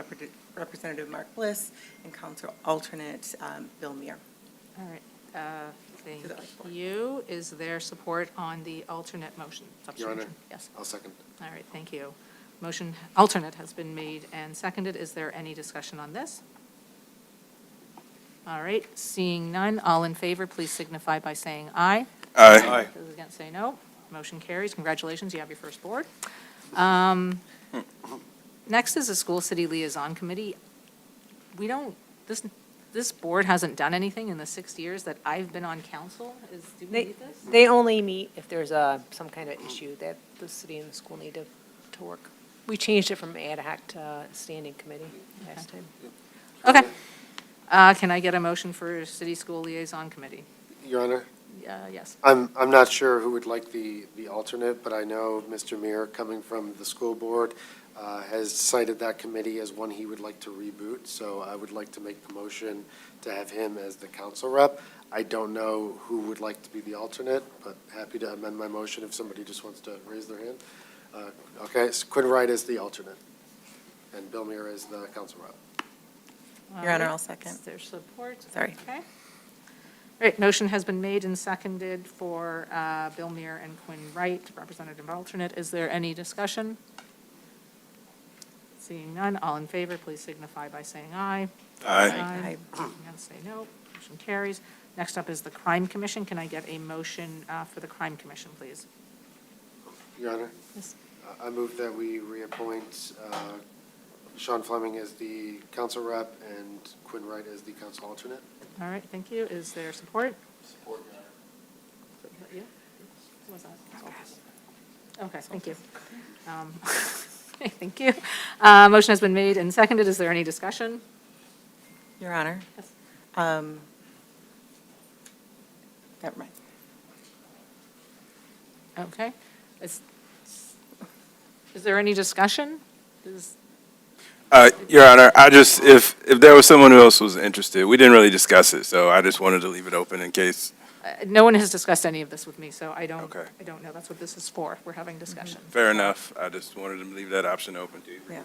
representative Mark Bliss and council alternate Bill Muir. All right, thank To the Arts Board. you. Is there support on the alternate motion? Your Honor, Substitution? Yes. I'll second. All right, thank you. Motion, alternate has been made and seconded. Is there any discussion on this? All right, seeing none, all in favor, please signify by saying aye. Aye. Those against say no. Motion carries. Congratulations, you have your first board. Next is the School City Liaison Committee. We don't, this board hasn't done anything in the 6 years that I've been on council. Do we need this? They only meet if there's some kind of issue that the city and the school need to work. We changed it from ad hoc to standing committee last time. Okay. Can I get a motion for City School Liaison Committee? Your Honor, Yes. I'm not sure who would like the alternate, but I know Mr. Muir, coming from the school board, has cited that committee as one he would like to reboot, so I would like to make the motion to have him as the council rep. I don't know who would like to be the alternate, but happy to amend my motion if somebody just wants to raise their hand. Okay, so Quinn Wright is the alternate, and Bill Muir is the council rep. Your Honor, I'll second. Is there support? Sorry. Okay. All right, motion has been made and seconded for Bill Muir and Quinn Wright, representative alternate. Is there any discussion? Seeing none, all in favor, please signify by saying aye. Aye. Against say no. Motion carries. Next up is the Crime Commission. Can I get a motion for the Crime Commission, please? Your Honor? Yes. I move that we reappoint Sean Fleming as the council rep and Quinn Wright as the council alternate. All right, thank you. Is there support? Support, Your Honor. Yeah? Who was that? Okay, thank you. Thank you. Motion has been made and seconded. Is there any discussion? Your Honor. Yes. Never mind. Okay. Is there any discussion? Your Honor, if there was someone who else was interested, we didn't really discuss it, so I just wanted to leave it open in case. No one has discussed any of this with me, so I don't know. That's what this is for. We're having discussion. Fair enough. I just wanted to leave that option open to you. Yeah.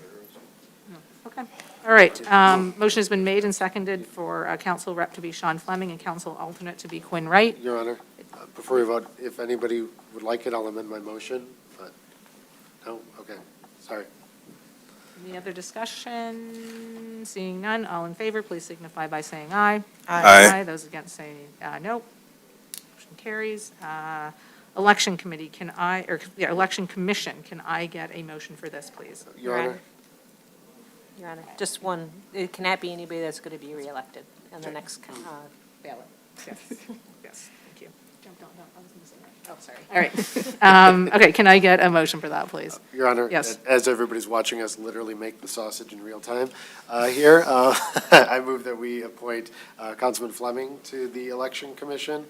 Okay. All right. Motion has been made and seconded for council rep to be Sean Fleming and council alternate to be Quinn Wright. Your Honor, before we vote, if anybody would like it, I'll amend my motion, but, no? Okay, sorry. Any other discussion? Seeing none, all in favor, please signify by saying aye. Aye. Those against say no. Motion carries. Election committee, election commission, can I get a motion for this, please? Your Honor, Your Honor, just one, it cannot be anybody that's going to be reelected in the next ballot. Yes, yes, thank you. I was gonna say that. Oh, sorry. All right. Okay, can I get a motion for that, please? Your Honor, Yes. as everybody's watching us literally make the sausage in real time here, I move that we appoint Councilman Fleming to the Election Commission,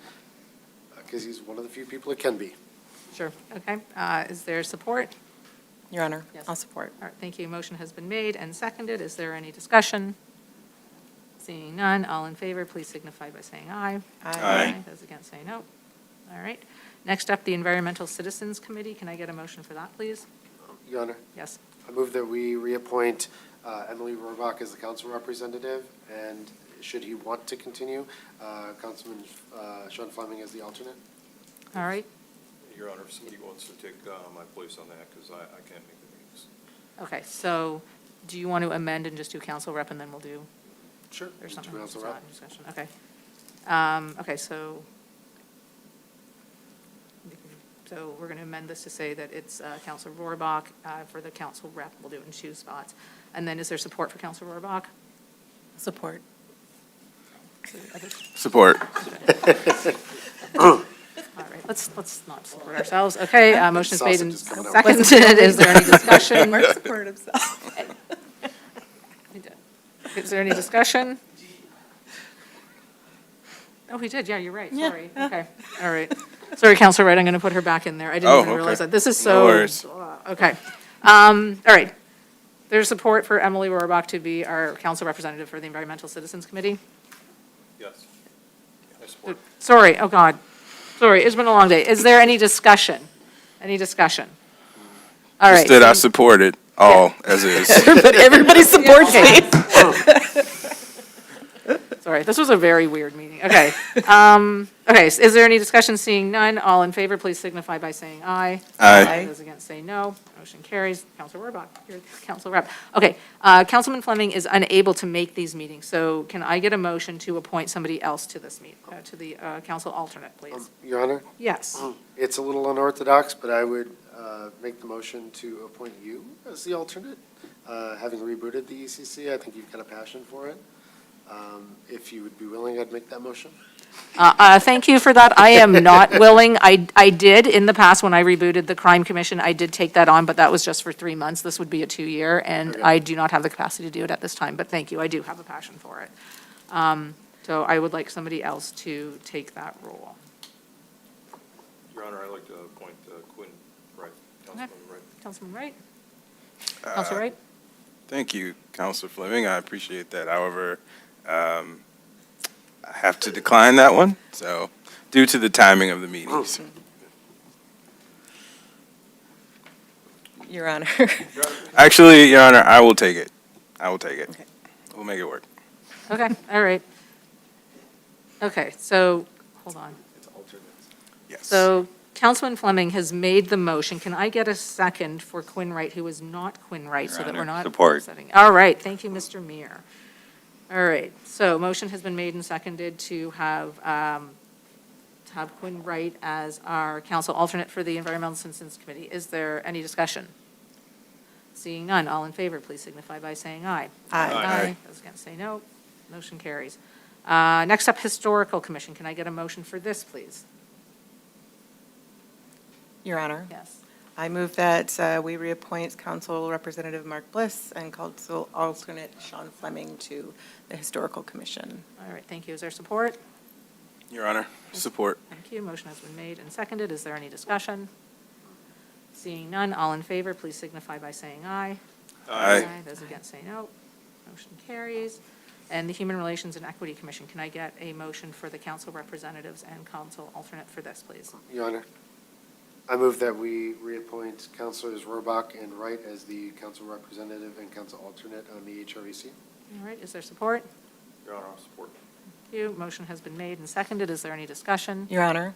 because he's one of the few people it can be. Sure, okay. Is there support? Your Honor, Yes. I'll support. All right, thank you. Motion has been made and seconded. Is there any discussion? Seeing none, all in favor, please signify by saying aye. Aye. Those against say no. All right. Next up, the Environmental Citizens Committee. Can I get a motion for that, please? Your Honor, Yes. I move that we reappoint Emily Rohrbach as the council representative, and should he want to continue, Councilman Sean Fleming as the alternate. All right. Your Honor, if somebody wants to take my place on that, because I can't make the meetings. Okay, so do you want to amend and just do council rep, and then we'll do, Sure. or something? Council It's rep. not discussion. Okay. Okay, so we're going to amend this to say that it's Counselor Rohrbach for the council rep. We'll do it in 2 spots. And then is there support for Counselor Rohrbach? Support. Support. All right, let's not support ourselves. Okay, motion's made and Sausage is coming out. seconded. Is there any discussion? Mark supported himself. He did. Is there any discussion? Oh, he did, yeah, you're right, Yeah. sorry. Okay, all right. Sorry, Counselor Wright, I'm going to put her back in there. I didn't Oh, even realize okay. that. This is No so. worries. Okay. All right. There's support for Emily Rohrbach to be our council representative for the Environmental Citizens Committee? Yes. I support. Sorry, oh God. Sorry, it's been a long day. Is there any discussion? Any discussion? All right. Just that I support it all as is. But everybody supports me. Sorry, this was a very weird meeting. Okay. Okay, is there any discussion? Seeing none, all in favor, please signify by saying aye. Aye. Those against say no. Motion carries. Counselor Rohrbach, you're the council rep. Okay, Councilman Fleming is unable to make these meetings, so can I get a motion to appoint somebody else to this to the council alternate, please? Your Honor, Yes. it's a little unorthodox, but I would make the motion to appoint you as the alternate. Having rebooted the ECC, I think you've got a passion for it. If you would be willing, I'd make that motion. Thank you for that. I am not willing. I did in the past, when I rebooted the Crime Commission, I did take that on, but that was just for 3 months. This would be a 2-year, and Okay. I do not have the capacity to do it at this time, but thank you. I do have a passion for it. So I would like somebody else to take that role. Your Honor, I'd like to appoint Quinn Wright, Councilman Wright. Councilman Wright? Councilor Wright? Thank you, Counselor Fleming. I appreciate that. However, I have to decline that one, so, due to the timing of the meetings. Your Honor. Actually, Your Honor, I will take it. I will take it. Okay. We'll make it work. Okay, all right. Okay, so, hold on. Yes. So Councilman Fleming has made the motion. Can I get a second for Quinn Wright, who is not Quinn Wright, so Your that we're Honor, not support. upsetting? All right, thank you, Mr. Meir. All right, so motion has been made and seconded to have Quinn Wright as our council alternate for the Environmental Citizens Committee. Is there any discussion? Seeing none, all in favor, please signify by saying aye. Aye. Aye. Those against say no. Motion carries. Next up, Historical Commission. Can I get a motion for this, please? Your Honor, Yes. I move that we reappoint Council Representative Mark Bliss and Council Alternate Sean Fleming to the Historical Commission. All right, thank you. Is there support? Your Honor, support. Thank you. Motion has been made and seconded. Is there any discussion? Seeing none, all in favor, please signify by saying aye. Aye. Those against say no. Motion carries. And the Human Relations and Equity Commission, can I get a motion for the council representatives and council alternate for this, please? Your Honor, I move that we reappoint Councilors Rohrbach and Wright as the council representative and council alternate on the HREC. All right, is there support? Your Honor, I'll support. Thank you. Motion has been made and seconded. Is there any discussion? Your Honor,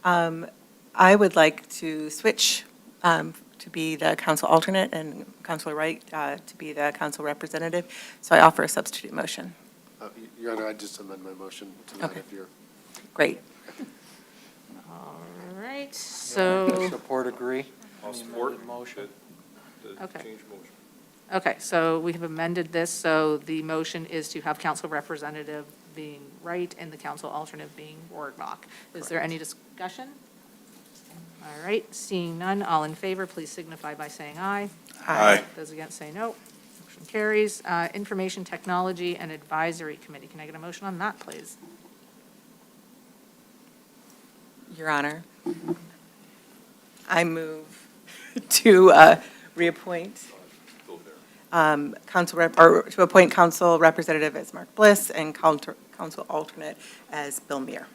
I would like to switch to be the council alternate and Councilor Wright to be the council representative. So I offer a substitute motion. Your Honor, I just amend my motion to that Okay. if you're. Great. All right, so, Support agree? I'll The support amended motion. the Okay. change motion. okay, so we have amended this, so the motion is to have council representative being Wright and the council alternate being Rohrbach. Is there any discussion? All right, seeing none, all in favor, please signify by saying aye. Aye. Those against say no. Motion carries. Information Technology and Advisory Committee, can I get a motion on that, please? Your Honor, I move to reappoint council rep, or to appoint council representative as Mark Bliss and council alternate as Bill Mear.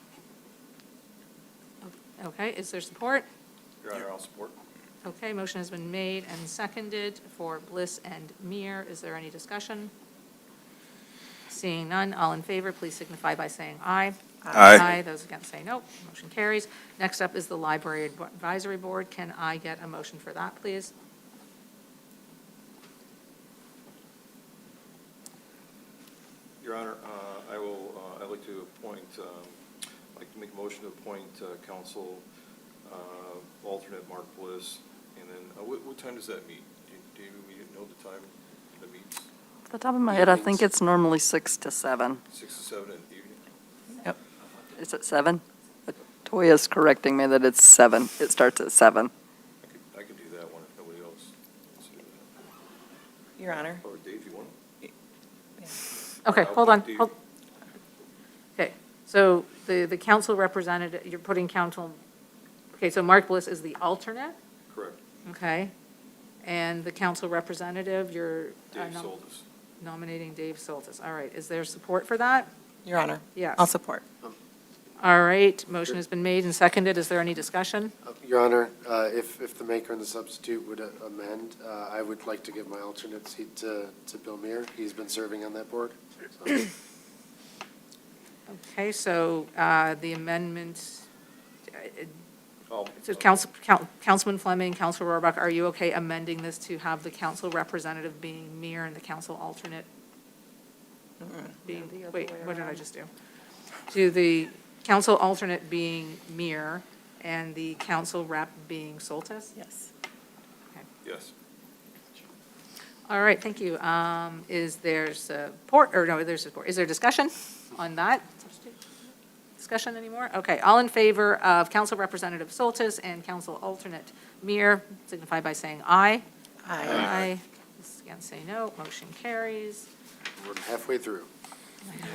Okay, is there support? Your Honor, I'll support. Okay, motion has been made and seconded for Bliss and Meir. Is there any discussion? Seeing none, all in favor, please signify by saying aye. Aye. Those against say no. Motion carries. Next up is the Library Advisory Board. Can I get a motion for that, please? Your Honor, I'd like to appoint, I'd like to make a motion to appoint council alternate Mark Bliss. And then, what time does that meet? Do you know the time that meets? Off the top of my head, I think it's normally 6 to 7. 6 to 7 in the evening? Yep. Is it 7? Toya's correcting me that it's 7. It starts at 7. I could do that one if nobody else wants to do that. Your Honor. Or Dave, you want? Okay, I'll hold on. put Dave. Okay, so the council representative, you're putting council, okay, so Mark Bliss is the alternate, Correct. okay? And the council representative, you're Dave Soltis. nominating Dave Soltis. All right, is there support for that? Your Honor. Yes. I'll support. All right, motion has been made and seconded. Is there any discussion? Your Honor, if the maker and the substitute would amend, I would like to give my alternate seat to Bill Meir. He's been serving on that board. So, Okay, so the amendment, Oh, so Councilman Fleming, Council Rohrbach, are you okay amending this to have the council representative being Meir and the council alternate being, wait, what did I just do? To the council alternate being Meir and the council rep being Soltis? Yes. yes. All right, thank you. Is there support, or no, there's support. Is there discussion on that? Discussion anymore? Okay, all in favor of Council Representative Soltis and Council Alternate Meir, signify by saying aye. Aye. This again, say no. Motion carries. we're halfway through.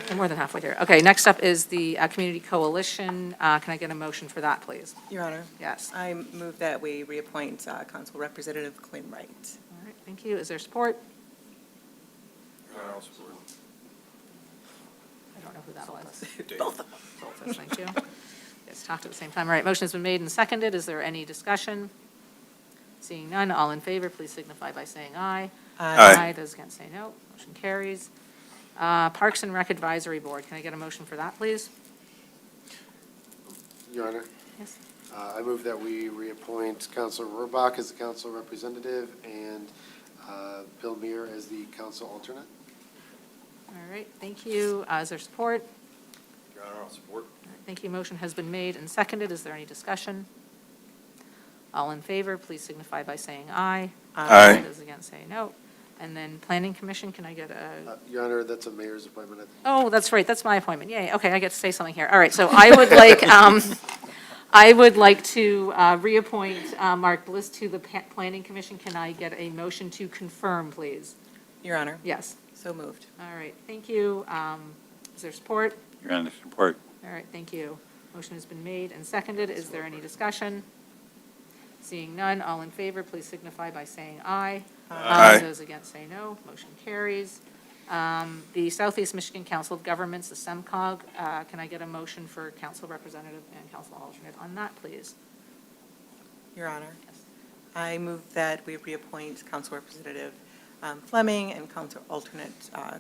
We're more than halfway there. Okay, next up is the Community Coalition. Can I get a motion for that, please? Your Honor. Yes. I move that we reappoint council representative Quinn Wright. All right, thank you. Is there support? Your Honor, I'll support. I don't know who that was. Dave. Both of them. Soltis, thank you. Yes, talked at the same time. All right, motion has been made and seconded. Is there any discussion? Seeing none, all in favor, please signify by saying aye. Aye. Those against say no. Motion carries. Parks and Rec Advisory Board, can I get a motion for that, please? Your Honor, Yes. I move that we reappoint Councilor Rohrbach as the council representative and Bill Meir as the council alternate. All right, thank you. Is there support? Your Honor, I'll support. All right, thank you. Motion has been made and seconded. Is there any discussion? All in favor, please signify by saying aye. Aye. Those against say no. And then Planning Commission, can I get a, Your Honor, that's a mayor's appointment. oh, that's right, that's my appointment. Yay, okay, I get to say something here. All right, so I would like to reappoint Mark Bliss to the Planning Commission. Can I get a motion to confirm, please? Your Honor. Yes. So moved. All right, thank you. Is there support? Your Honor, support. All right, thank you. Motion has been made and seconded. Is there any discussion? Seeing none, all in favor, please signify by saying aye. Aye. Those against say no. Motion carries. The Southeast Michigan Council of Governments, the SEMCOG, can I get a motion for council representative and council alternate on that, please? Your Honor. I move that we reappoint council representative Fleming and council alternate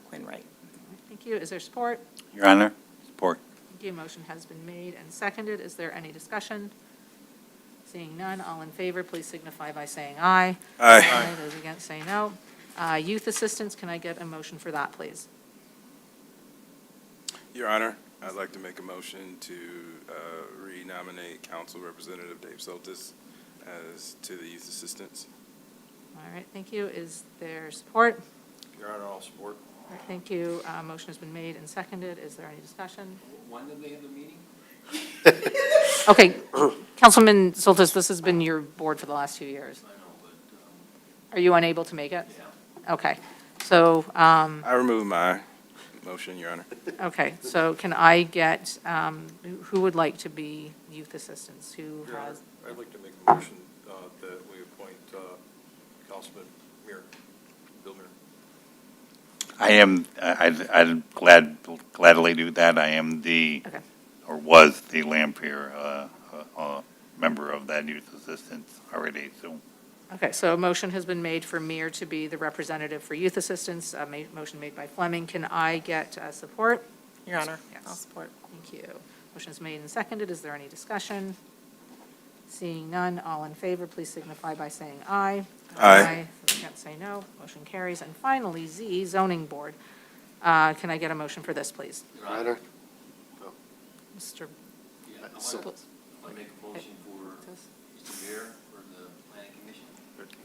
Quinn Wright. Thank you. Is there support? Your Honor, support. Thank you. Motion has been made and seconded. Is there any discussion? Seeing none, all in favor, please signify by saying aye. Aye. Those against say no. Youth assistance, can I get a motion for that, please? Your Honor, I'd like to make a motion to renominate Council Representative Dave Soltis as to the youth assistance. All right, thank you. Is there support? Your Honor, all support. All right, thank you. Motion has been made and seconded. Is there any discussion? When did they have the meeting? Okay, Councilman Soltis, this has been your board for the last 2 years. I know, but, Are you unable to make it? yeah. Okay, so, I remove my motion, Your Honor. okay, so can I get, who would like to be youth assistants? Who Your Honor, has? I'd like to make a motion that we appoint Councilman Muir, Bill Muir. I'd gladly do that. I am the, Okay. or was the Lampier member of that youth assistance already, so. Okay, so a motion has been made for Mir to be the representative for youth assistance, motion made by Fleming. Can I get support? Your Honor, Yes. I'll support. Thank you. Motion is made and seconded. Is there any discussion? Seeing none, all in favor, please signify by saying aye. Aye. Those against say no. Motion carries. And finally, Z, Zoning Board. Can I get a motion for this, please? Ryder? Mr. Yeah, I So- want to make a motion for Mr. Mayor for the planning commission.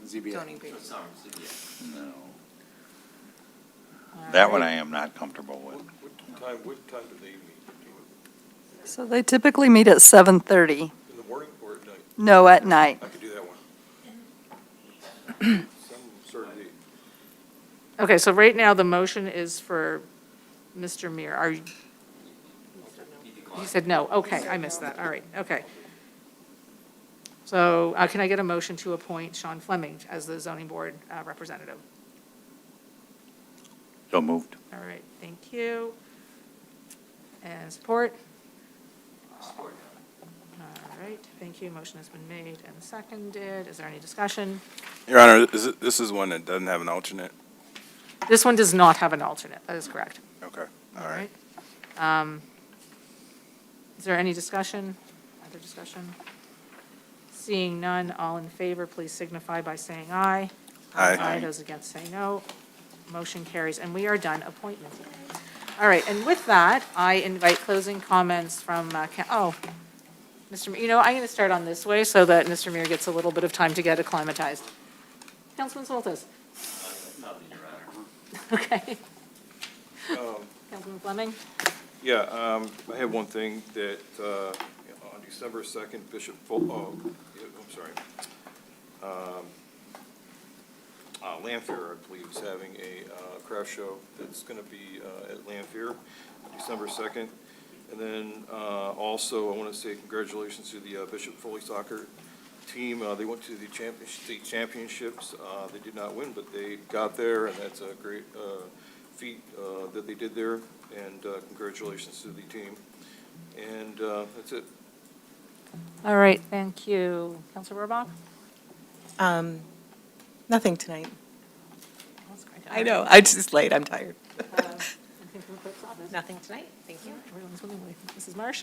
ZBA. Zoning Oh, sorry, CBA. No. All That one right. I am not comfortable with. What time do they meet? So they typically meet at 7:30. In the morning or at night? No, at night. I could do that one. Some sort of date. Okay, so right now, the motion is for Mr. Mir. Are you? You said no. Okay, I missed that. All right, okay. So can I get a motion to appoint Sean Fleming as the zoning board representative? So moved. All right, thank you. And support? Support. All right, thank you. Motion has been made and seconded. Is there any discussion? Your Honor, this is one that doesn't have an alternate? This one does not have an alternate. That is correct. Okay, All right. Is there any discussion? Other discussion? Seeing none, all in favor, please signify by saying aye. Aye. Those against say no. Motion carries, and we are done appointments. All right, and with that, I invite closing comments from, Mr. Mir, I'm going to start on this way so that Mr. Mir gets a little bit of time to get acclimatized. Councilman Soltis? Nothing, Your Honor. Okay. Councilman Fleming? Yeah, I have one thing that, on December 2nd, I'm sorry. Lanphier, I believe, is having a craft show that's going to be at Lanphier, December 2nd. And then also, I want to say congratulations to the Bishop Foley soccer team. They went to the state championships. They did not win, but they got there, and that's a great feat that they did there. And congratulations to the team. And that's it. All right, thank you. Councilor Rohrbach? Nothing tonight. That's great. I know, I'm just late, I'm tired. Anything from the clerk's office? Nothing tonight, thank you. Everyone's willingly. Mrs. Marsh?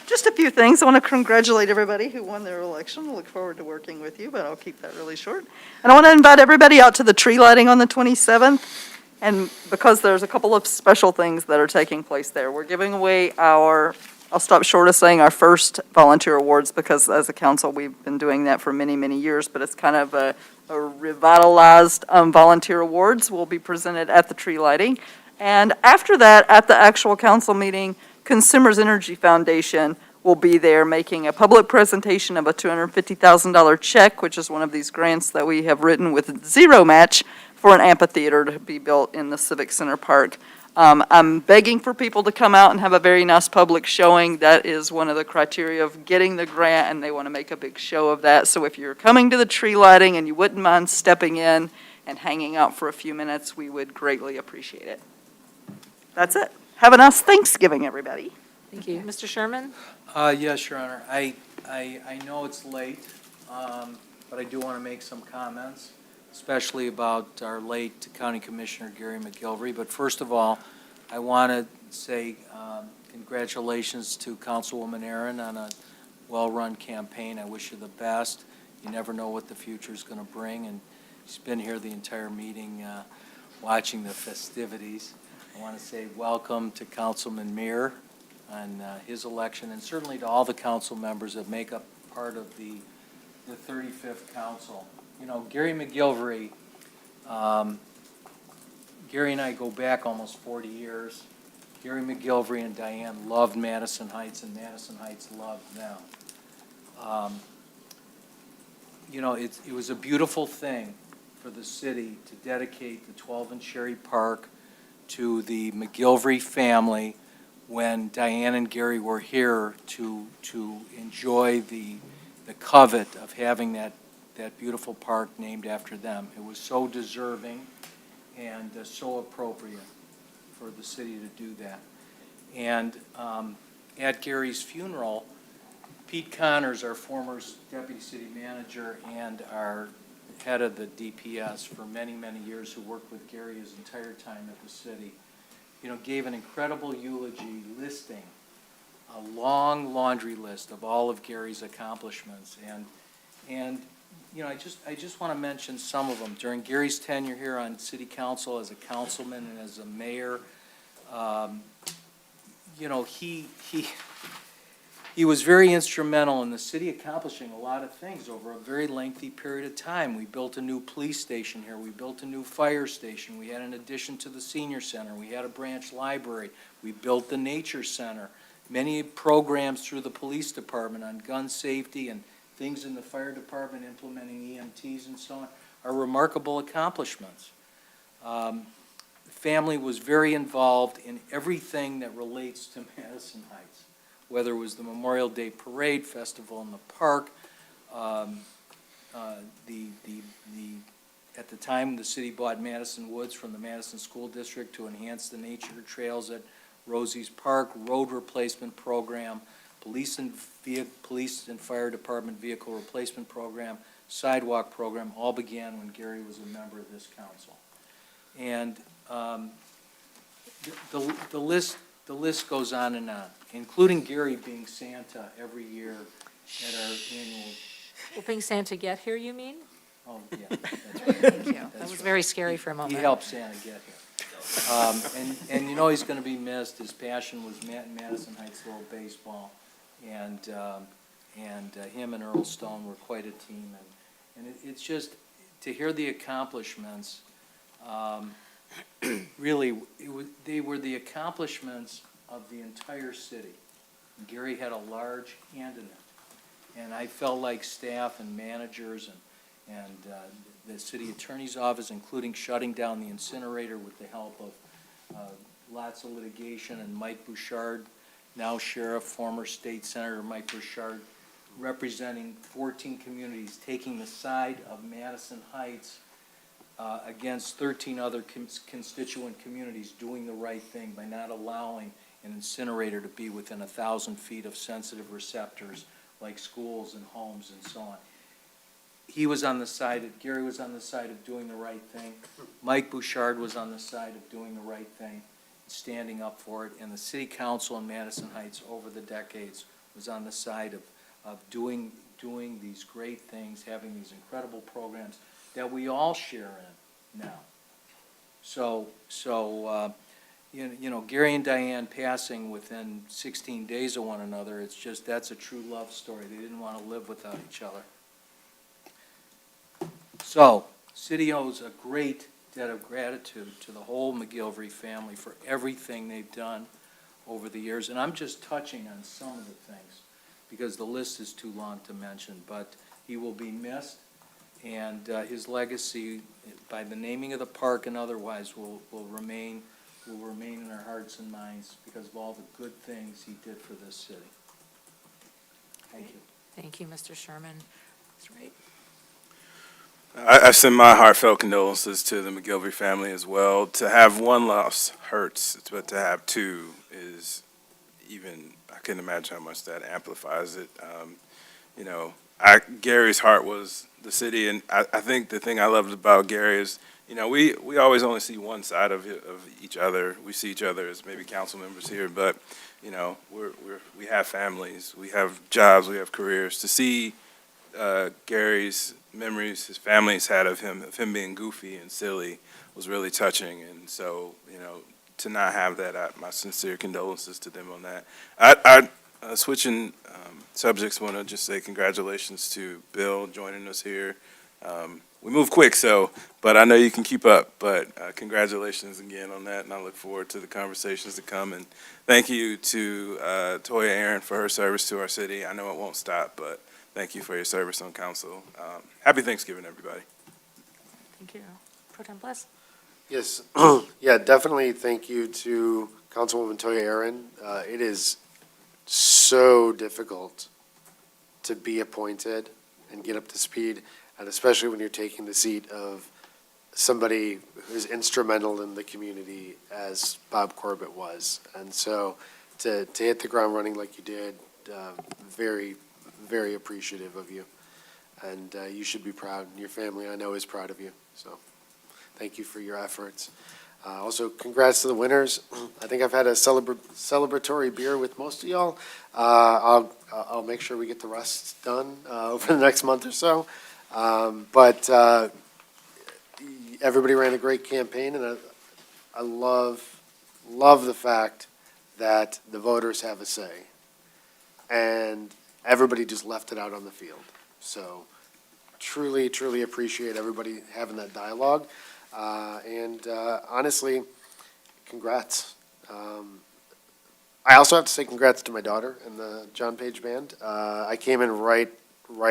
Just a few things. I want to congratulate everybody who won their election. I look forward to working with you, but I'll keep that really short. And I want to invite everybody out to the tree lighting on the 27th. And because there's a couple of special things that are taking place there. We're giving away I'll stop short of saying our first volunteer awards, because as a council, we've been doing that for many, many years, but it's kind of a revitalized volunteer awards will be presented at the tree lighting. And after that, at the actual council meeting, Consumers Energy Foundation will be there making a public presentation of a $250,000 check, which is one of these grants that we have written with zero match for an amphitheater to be built in the Civic Center Park. I'm begging for people to come out and have a very nice public showing. That is one of the criteria of getting the grant, and they want to make a big show of that. So if you're coming to the tree lighting and you wouldn't mind stepping in and hanging out for a few minutes, we would greatly appreciate it. That's it. Have a nice Thanksgiving, everybody. Thank you. Mr. Sherman? Yes, Your Honor. I know it's late, but I do want to make some comments, especially about our late County Commissioner Gary McGilvery. But first of all, I want to say Congratulations to Councilwoman Aaron on a well-run campaign. I wish you the best. You never know what the future's going to bring, and she's been here the entire meeting watching the festivities. I want to say welcome to Councilman Meir on his election, and certainly to all the council members that make up part of the 35th council. You know, Gary McGilvery, Gary and I go back almost 40 years. Gary McGilvery and Diane loved Madison Heights, and Madison Heights loved them. You know, it was a beautiful thing for the city to dedicate the 12 and Cherry Park to the McGilvery family when Diane and Gary were here to enjoy the covet of having that beautiful park named after them. It was so deserving and so appropriate for the city to do that. And at Gary's funeral, Pete Connors, our former deputy city manager and our head of the DPS for many, many years, who worked with Gary his entire time at the city, you know, gave an incredible eulogy listing a long laundry list of all of Gary's accomplishments. And you know, I just want to mention some of them. During Gary's tenure here on city council as a councilman and as a mayor, you know, he was very instrumental in the city accomplishing a lot of things over a very lengthy period of time. We built a new police station here. We built a new fire station. We had an addition to the senior center. We had a branch library. We built the nature center. Many programs through the police department on gun safety and things in the fire department implementing EMTs and so on are remarkable accomplishments. The family was very involved in everything that relates to Madison Heights, whether it was the Memorial Day Parade, Festival in the Park, at the time the city bought Madison Woods from the Madison School District to enhance the nature trails at Rosie's Park, road replacement program, police and fire department vehicle replacement program, sidewalk program, all began when Gary was a member of this council. And the list goes on and on, including Gary being Santa every year at our annual. Hoping Santa get here, you mean? Oh, yeah. That's right. Thank you. That That's was right. very scary for a He moment. helped Santa get here. And you know he's going to be missed. His passion was Madison Heights little baseball, and him and Earl Stone were quite a team. And it's just to hear the accomplishments. Really, they were the accomplishments of the entire city. Gary had a large hand in it, and I felt like staff and managers and the city attorney's office, including shutting down the incinerator with the help of lots of litigation, and Mike Bouchard, now sheriff, former state senator Mike Bouchard, representing 14 communities, taking the side of Madison Heights against 13 other constituent communities, doing the right thing by not allowing an incinerator to be within 1,000 feet of sensitive receptors like schools and homes and so on. He was on the side Gary was on the side of doing the right thing. Mike Bouchard was on the side of doing the right thing, standing up for it. And the city council in Madison Heights over the decades was on the side of doing these great things, having these incredible programs that we all share in now. So you know, Gary and Diane passing within 16 days of one another, it's just, that's a true love story. They didn't want to live without each other. So, city owes a great debt of gratitude to the whole McGilvery family for everything they've done over the years. And I'm just touching on some of the things because the list is too long to mention. But he will be missed, and his legacy, by the naming of the park and otherwise, will remain in our hearts and minds because of all the good things he did for this city. Thank you. Thank you, Mr. Sherman. That's right. I send my heartfelt condolences to the McGilvery family as well. To have one loss hurts, but to have two is even, I couldn't imagine how much that amplifies it. You know, Gary's heart was the city, and I think the thing I loved about Gary is, you know, we always only see one side of each other. We see each other as maybe council members here, but, you know, we have families, we have jobs, we have careers. To see Gary's memories his family's had of him being goofy and silly was really touching. And so, you know, to not have that, my sincere condolences to them on that. Switching subjects, want to just say congratulations to Bill joining us here. We move quick, but I know you can keep up. But congratulations again on that, and I look forward to the conversations to come. And thank you to Toya Aaron for her service to our city. I know it won't stop, but thank you for your service on council. Happy Thanksgiving, everybody. Thank you. Pro Tem Bliss? Yes, yeah, definitely thank you to Councilwoman Toya Aaron. It is so difficult to be appointed and get up to speed, and especially when you're taking the seat of somebody who's instrumental in the community as Bob Corbett was. And so to hit the ground running like you did, very, very appreciative of you. And you should be proud, and your family, I know, is proud of you. So thank you for your efforts. Also, congrats to the winners. I think I've had a celebratory beer with most of y'all. I'll make sure we get the rest done over the next month or so. But everybody ran a great campaign, and I love the fact that the voters have a say, and everybody just left it out on the field. So truly, truly appreciate everybody having that dialogue. And honestly, congrats. I also have to say congrats to my daughter and the John Page Band. I came in right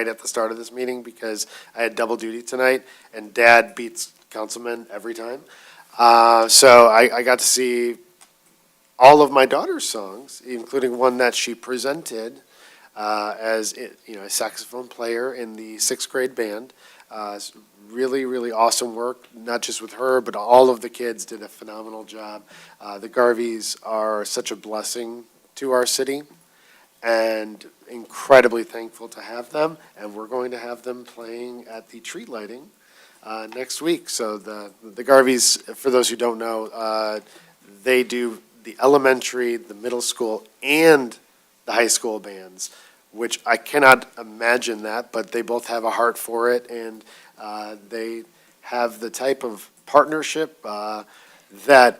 at the start of this meeting because I had double duty tonight, and Dad beats Councilman every time. So I got to see all of my daughter's songs, including one that she presented as a saxophone player in the 6th grade band. Really, really awesome work, not just with her, but all of the kids did a phenomenal job. The Garveys are such a blessing to our city, and incredibly thankful to have them. And we're going to have them playing at the tree lighting next week. So the Garveys, for those who don't know, they do the elementary, the middle school, and the high school bands, which I cannot imagine that, but they both have a heart for it, and they have the type of partnership that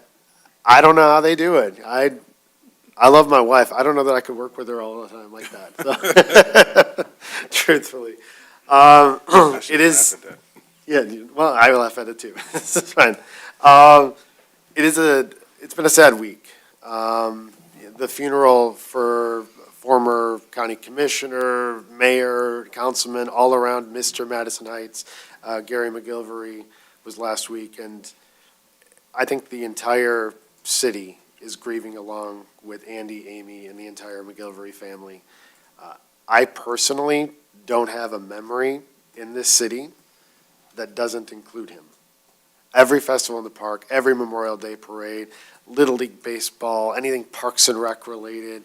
I don't know how they do it. I love my wife. I don't know that I could work with her all the time like that, so truthfully. It is, yeah, well, I laugh at it too. It's fine. It's been a sad week. The funeral for former county commissioner, mayor, councilman, all around Mr. Madison Heights, Gary McGilvery, was last week, and I think the entire city is grieving along with Andy, Amy, and the entire McGilvery family. I personally don't have a memory in this city that doesn't include him. Every festival in the park, every Memorial Day parade, Little League Baseball, anything Parks and Rec related,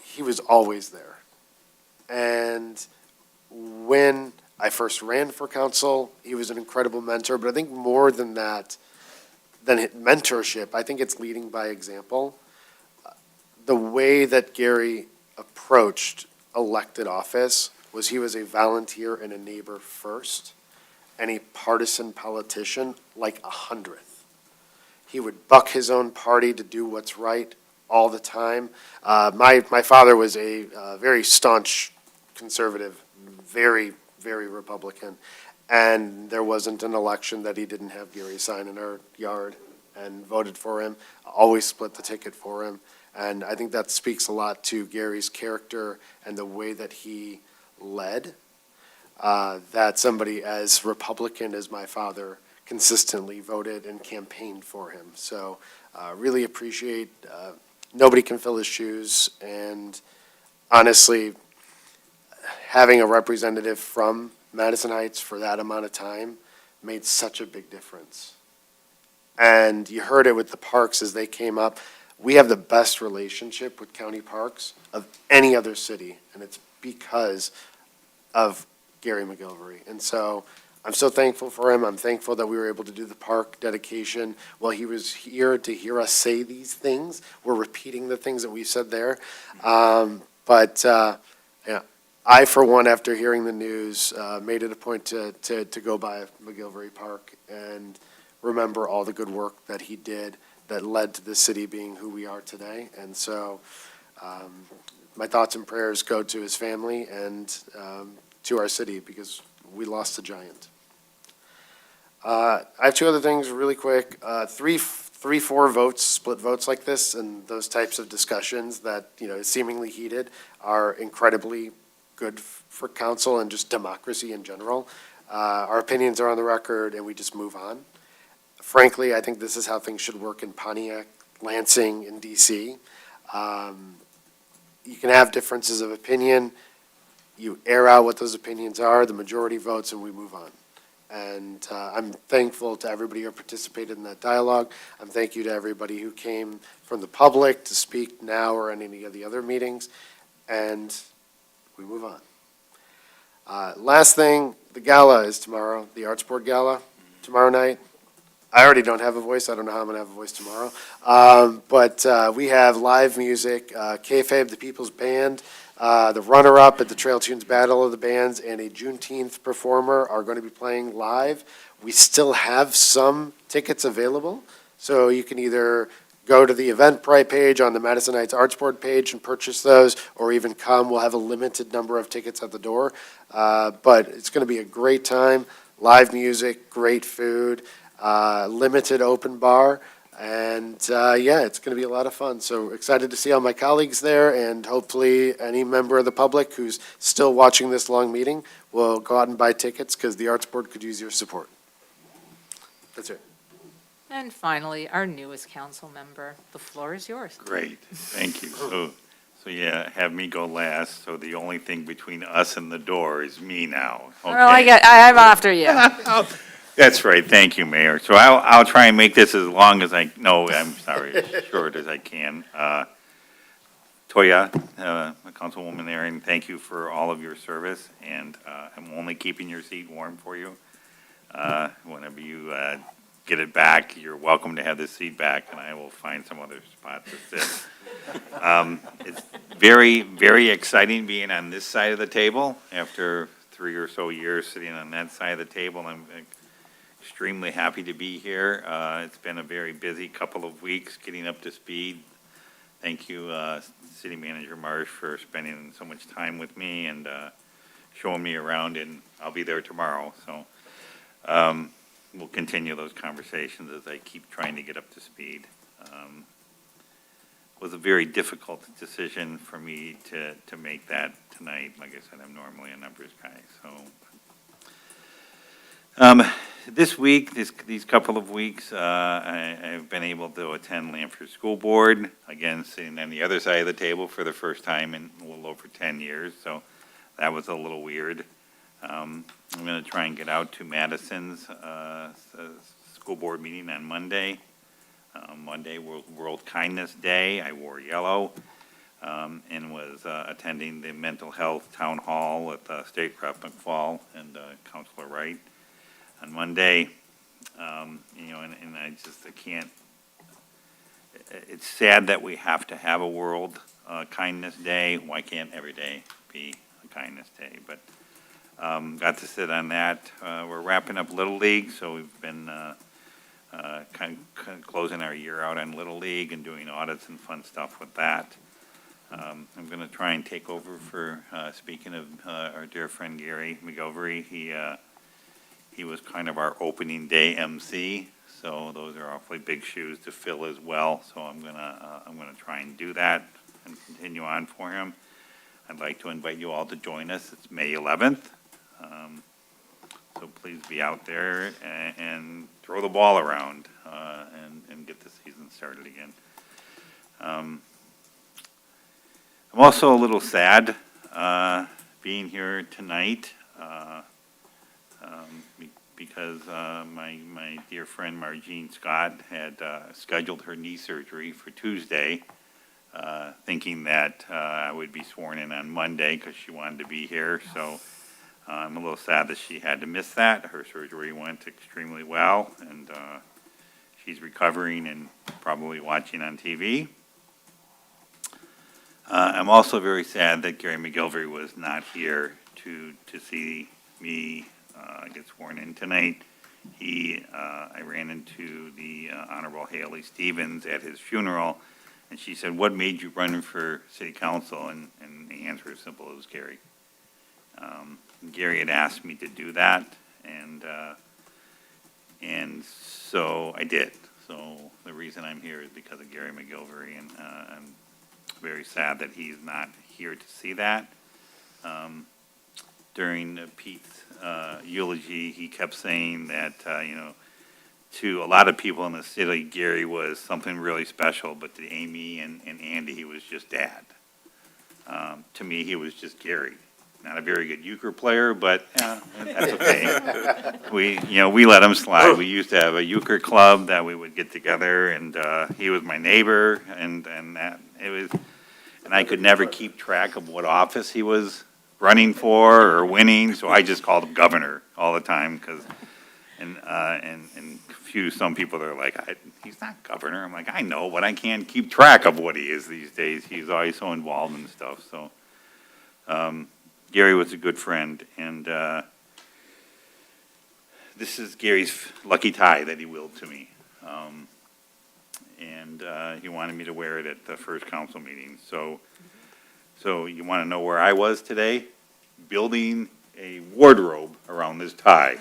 he was always there. And when I first ran for council, he was an incredible mentor, but I think more than that, than mentorship, I think it's leading by example. The way that Gary approached elected office was he was a volunteer and a neighbor first, and a partisan politician like a hundredth. He would buck his own party to do what's right all the time. My father was a very staunch conservative, very, very Republican, and there wasn't an election that he didn't have Gary sign in our yard and voted for him, always split the ticket for him. And I think that speaks a lot to Gary's character and the way that he led, that somebody as Republican as my father consistently voted and campaigned for him. So really appreciate, nobody can fill his shoes, and honestly, having a representative from Madison Heights for that amount of time made such a big difference. And you heard it with the parks as they came up. We have the best relationship with county parks of any other city, and it's because of Gary McGilvery. And so I'm so thankful for him. I'm thankful that we were able to do the park dedication while he was here to hear us say these things. We're repeating the things that we said there. Yeah, I, for one, after hearing the news, made it a point to go by McGilvery Park and remember all the good work that he did that led to the city being who we are today. And so my thoughts and prayers go to his family and to our city because we lost a giant. I have two other things really quick. 3-4 votes, split votes like this, and those types of discussions that, seemingly heated are incredibly good for council and just democracy in general. Our opinions are on the record and we just move on. Frankly, I think this is how things should work in Pontiac, Lansing, and DC. You can have differences of opinion. You air out what those opinions are, the majority votes, and we move on. And I'm thankful to everybody who participated in that dialogue. I'm thank you to everybody who came from the public to speak now or in any of the other meetings. And we move on. Last thing, the gala is tomorrow, the Arts Board Gala, tomorrow night. I already don't have a voice. I don't know how I'm going to have a voice tomorrow. But we have live music, K-Fab, the People's Band, the runner-up at the Trail Tunes Battle of the Bands, and a Juneteenth performer are going to be playing live. We still have some tickets available, so you can either go to the Eventbrite page on the Madison Heights Arts Board page and purchase those, or even come. We'll have a limited number of tickets at the door. But it's going to be a great time, live music, great food, limited open bar. And, yeah, it's going to be a lot of fun. So excited to see all my colleagues there, and hopefully any member of the public who's still watching this long meeting will go out and buy tickets because the Arts Board could use your support. That's it. And finally, our newest council member. The floor is yours. Great, thank you. So yeah, have me go last, so the only thing between us and the door is me now. Well, Okay. I'm after you. That's right, thank you, Mayor. So I'll try and make this as long as I'm sorry, as short as I can. Toya, Councilwoman Aaron, thank you for all of your service, and I'm only keeping your seat warm for you. Whenever you get it back, you're welcome to have this seat back, and I will find some other spot to sit. It's very, very exciting being on this side of the table after 3 or so years sitting on that side of the table. I'm extremely happy to be here. It's been a very busy couple of weeks getting up to speed. Thank you, City Manager Marsh, for spending so much time with me and showing me around, and I'll be there tomorrow. So we'll continue those conversations as I keep trying to get up to speed. It was a very difficult decision for me to make that tonight. Like I said, I'm normally a numbers guy, so. This week, these couple of weeks, I've been able to attend Lanford School Board, again, sitting on the other side of the table for the first time in a little over 10 years, so that was a little weird. I'm going to try and get out to Madison's school board meeting on Monday. Monday, World Kindness Day. I wore yellow and was attending the mental health town hall with State Rep McFall and Councilor Wright on Monday. And I can't, it's sad that we have to have a World Kindness Day. Why can't every day be a kindness day? But got to sit on that. We're wrapping up Little League, so we've been kind of closing our year out on Little League and doing audits and fun stuff with that. I'm going to try and take over for, speaking of our dear friend Gary McGilvery, he was kind of our opening day MC, so those are awfully big shoes to fill as well. So I'm gonna try and do that and continue on for him. I'd like to invite you all to join us. It's May 11th. So please be out there and throw the ball around and get the season started again. I'm also a little sad being here tonight because my dear friend Margene Scott had scheduled her knee surgery for Tuesday, thinking that I would be sworn in on Monday because she wanted to be here. So I'm a little sad that she had to miss that. Her surgery went extremely well, and she's recovering and probably watching on TV. I'm also very sad that Gary McGilvery was not here to see me get sworn in tonight. I ran into the Honorable Haley Stevens at his funeral, and she said, "What made you run for city council?" And the answer is simple, it was Gary. Gary had asked me to do that, and so I did. So the reason I'm here is because of Gary McGilvery, and I'm very sad that he's not here to see that. During Pete's eulogy, he kept saying that, to a lot of people in the city, Gary was something really special, but to Amy and Andy, he was just Dad. To me, he was just Gary. Not a very good euchre player, but that's okay. We let him slide. We used to have a euchre club that we would get together, and he was my neighbor, and I could never keep track of what office he was running for or winning, so I just called him governor all the time, some people are like, he's not governor. I'm like, I know, but I can't keep track of what he is these days. He's always so involved in stuff, so. Gary was a good friend, and this is Gary's lucky tie that he willed to me. And he wanted me to wear it at the first council meeting. So you want to know where I was today? Building a wardrobe around this tie.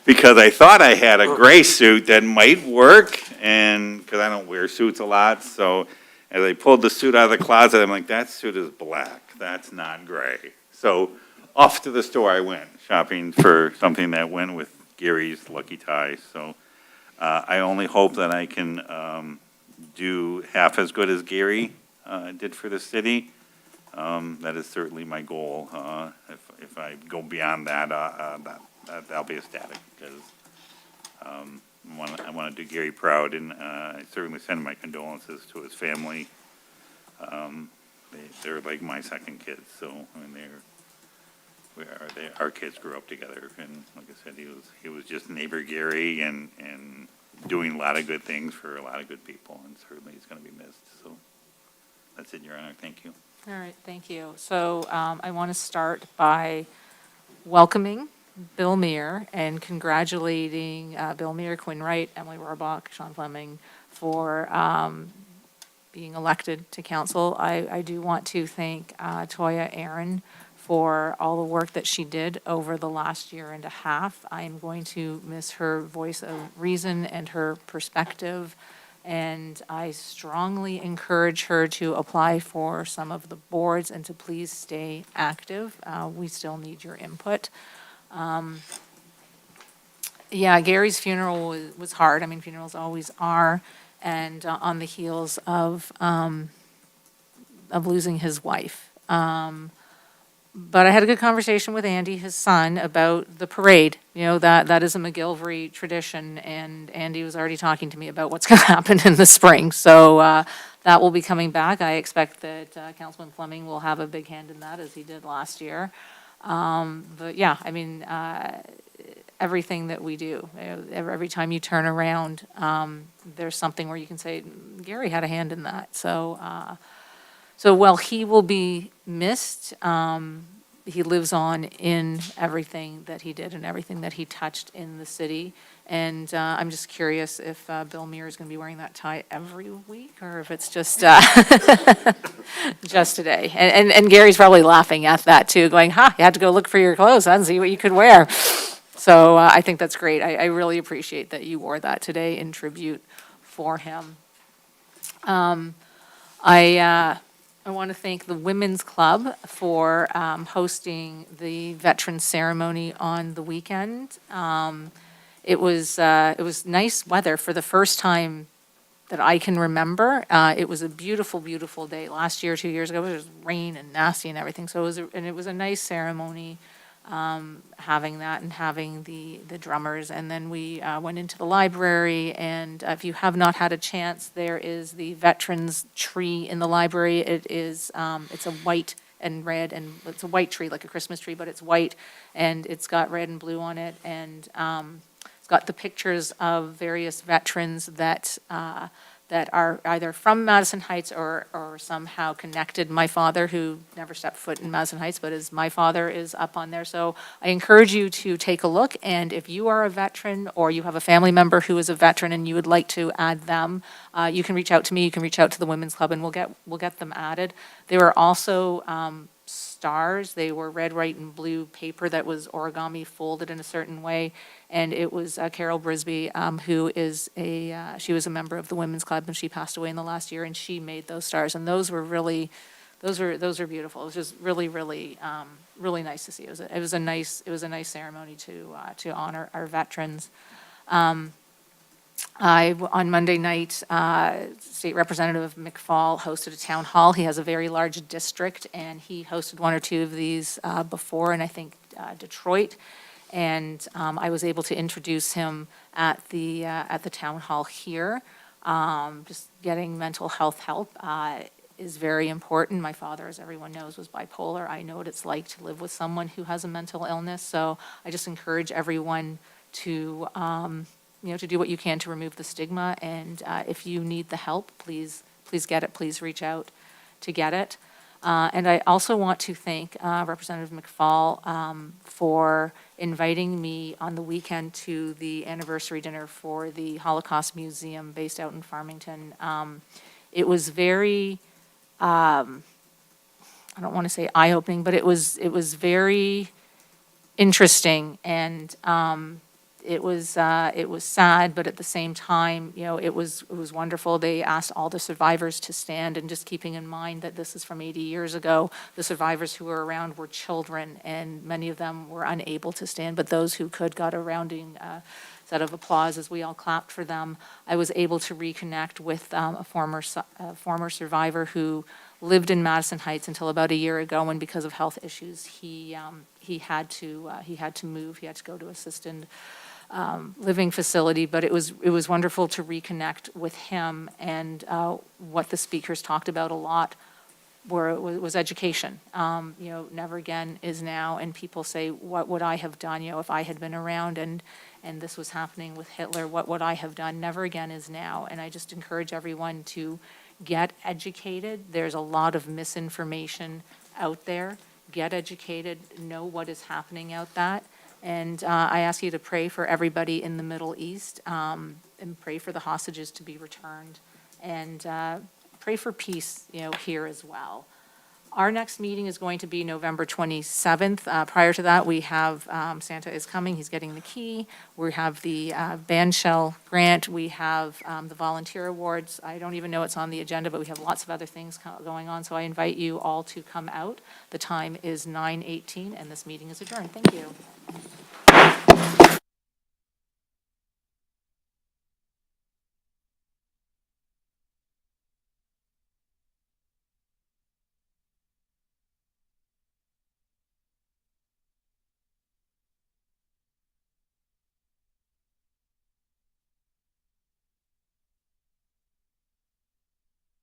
Because I thought I had a gray suit that might work, and because I don't wear suits a lot, so as I pulled the suit out of the closet, I'm like, that suit is black. That's not gray. So off to the store I went, shopping for something that went with Gary's lucky tie. So I only hope that I can do half as good as Gary did for the city. That is certainly my goal. If I go beyond that, that'll be ecstatic, because I want to do Gary proud, and I certainly send my condolences to his family. They're like my second kids, so I mean our kids grew up together, and like I said, he was just neighbor Gary, and doing a lot of good things for a lot of good people, and certainly he's going to be missed. So that's it, Your Honor. Thank you. All right, thank you. So I want to start by welcoming Bill Meir and congratulating Bill Meir, Quinn Wright, Emily Rohrbach, Sean Fleming for being elected to council. I do want to thank Toya Aaron for all the work that she did over the last year and a half. I am going to miss her voice of reason and her perspective, and I strongly encourage her to apply for some of the boards and to please stay active. We still need your input. Yeah, Gary's funeral was hard. I mean, funerals always are, and on the heels of losing his wife. But I had a good conversation with Andy, his son, about the parade. You know, that is a McGilvery tradition, and Andy was already talking to me about what's going to happen in the spring. So that will be coming back. I expect that Councilman Fleming will have a big hand in that, as he did last year. But yeah, I mean, everything that we do, every time you turn around, there's something where you can say, Gary had a hand in that. So while he will be missed, he lives on in everything that he did and everything that he touched in the city. And I'm just curious if Bill Meir is going to be wearing that tie every week, or if it's just just today. And Gary's probably laughing at that too, going, you had to go look for your clothes and see what you could wear. So I think that's great. I really appreciate that you wore that today in tribute for him. I want to thank the Women's Club for hosting the Veterans Ceremony on the weekend. It was nice weather for the first time that I can remember. It was a beautiful, beautiful day. Last year, 2 years ago, it was rain and nasty and everything. So it was a nice ceremony, having that and having the drummers. And then we went into the library, and if you have not had a chance, there is the veterans tree in the library. It's a white and red, and it's a white tree, like a Christmas tree, but it's white, and it's got red and blue on it, and it's got the pictures of various veterans that are either from Madison Heights or somehow connected. My father, who never stepped foot in Madison Heights, but my father is up on there. So I encourage you to take a look, and if you are a veteran or you have a family member who is a veteran and you would like to add them, you can reach out to me, you can reach out to the Women's Club, and we'll get them added. There are also stars. They were red, white, and blue paper that was origami folded in a certain way. And it was Carol Brisby, who is she was a member of the Women's Club, and she passed away in the last year, and she made those stars. And those were really, those are beautiful. It was just really, really, really nice to see. It was a nice ceremony to honor our veterans. On Monday night, State Representative McFall hosted a town hall. He has a very large district, and he hosted one or two of these before, and I think Detroit. And I was able to introduce him at the town hall here. Just getting mental health help is very important. My father, as everyone knows, was bipolar. I know what it's like to live with someone who has a mental illness. So I just encourage everyone to to do what you can to remove the stigma. And if you need the help, please get it. Please reach out to get it. And I also want to thank Representative McFall for inviting me on the weekend to the anniversary dinner for the Holocaust Museum based out in Farmington. It was very, I don't want to say eye-opening, but it was very interesting, and it was sad, but at the same time, it was wonderful. They asked all the survivors to stand, and just keeping in mind that this is from 80 years ago, the survivors who were around were children, and many of them were unable to stand, but those who could got a rounding set of applause as we all clapped for them. I was able to reconnect with a former survivor who lived in Madison Heights until about a year ago, and because of health issues, he had to move. He had to go to assisted living facility, but it was wonderful to reconnect with him. And what the speakers talked about a lot was education. Never again is now, and people say, what would I have done, if I had been around and this was happening with Hitler, what would I have done? Never again is now. And I just encourage everyone to get educated. There's a lot of misinformation out there. Get educated, know what is happening out there. And I ask you to pray for everybody in the Middle East, and pray for the hostages to be returned, and pray for peace, here as well. Our next meeting is going to be November 27th. Prior to that, we have Santa is coming. He's getting the key. We have the band shell grant. We have the volunteer awards. I don't even know what's on the agenda, but we have lots of other things going on. So I invite you all to come out. The time is 9:18, and this meeting is adjourned. Thank you.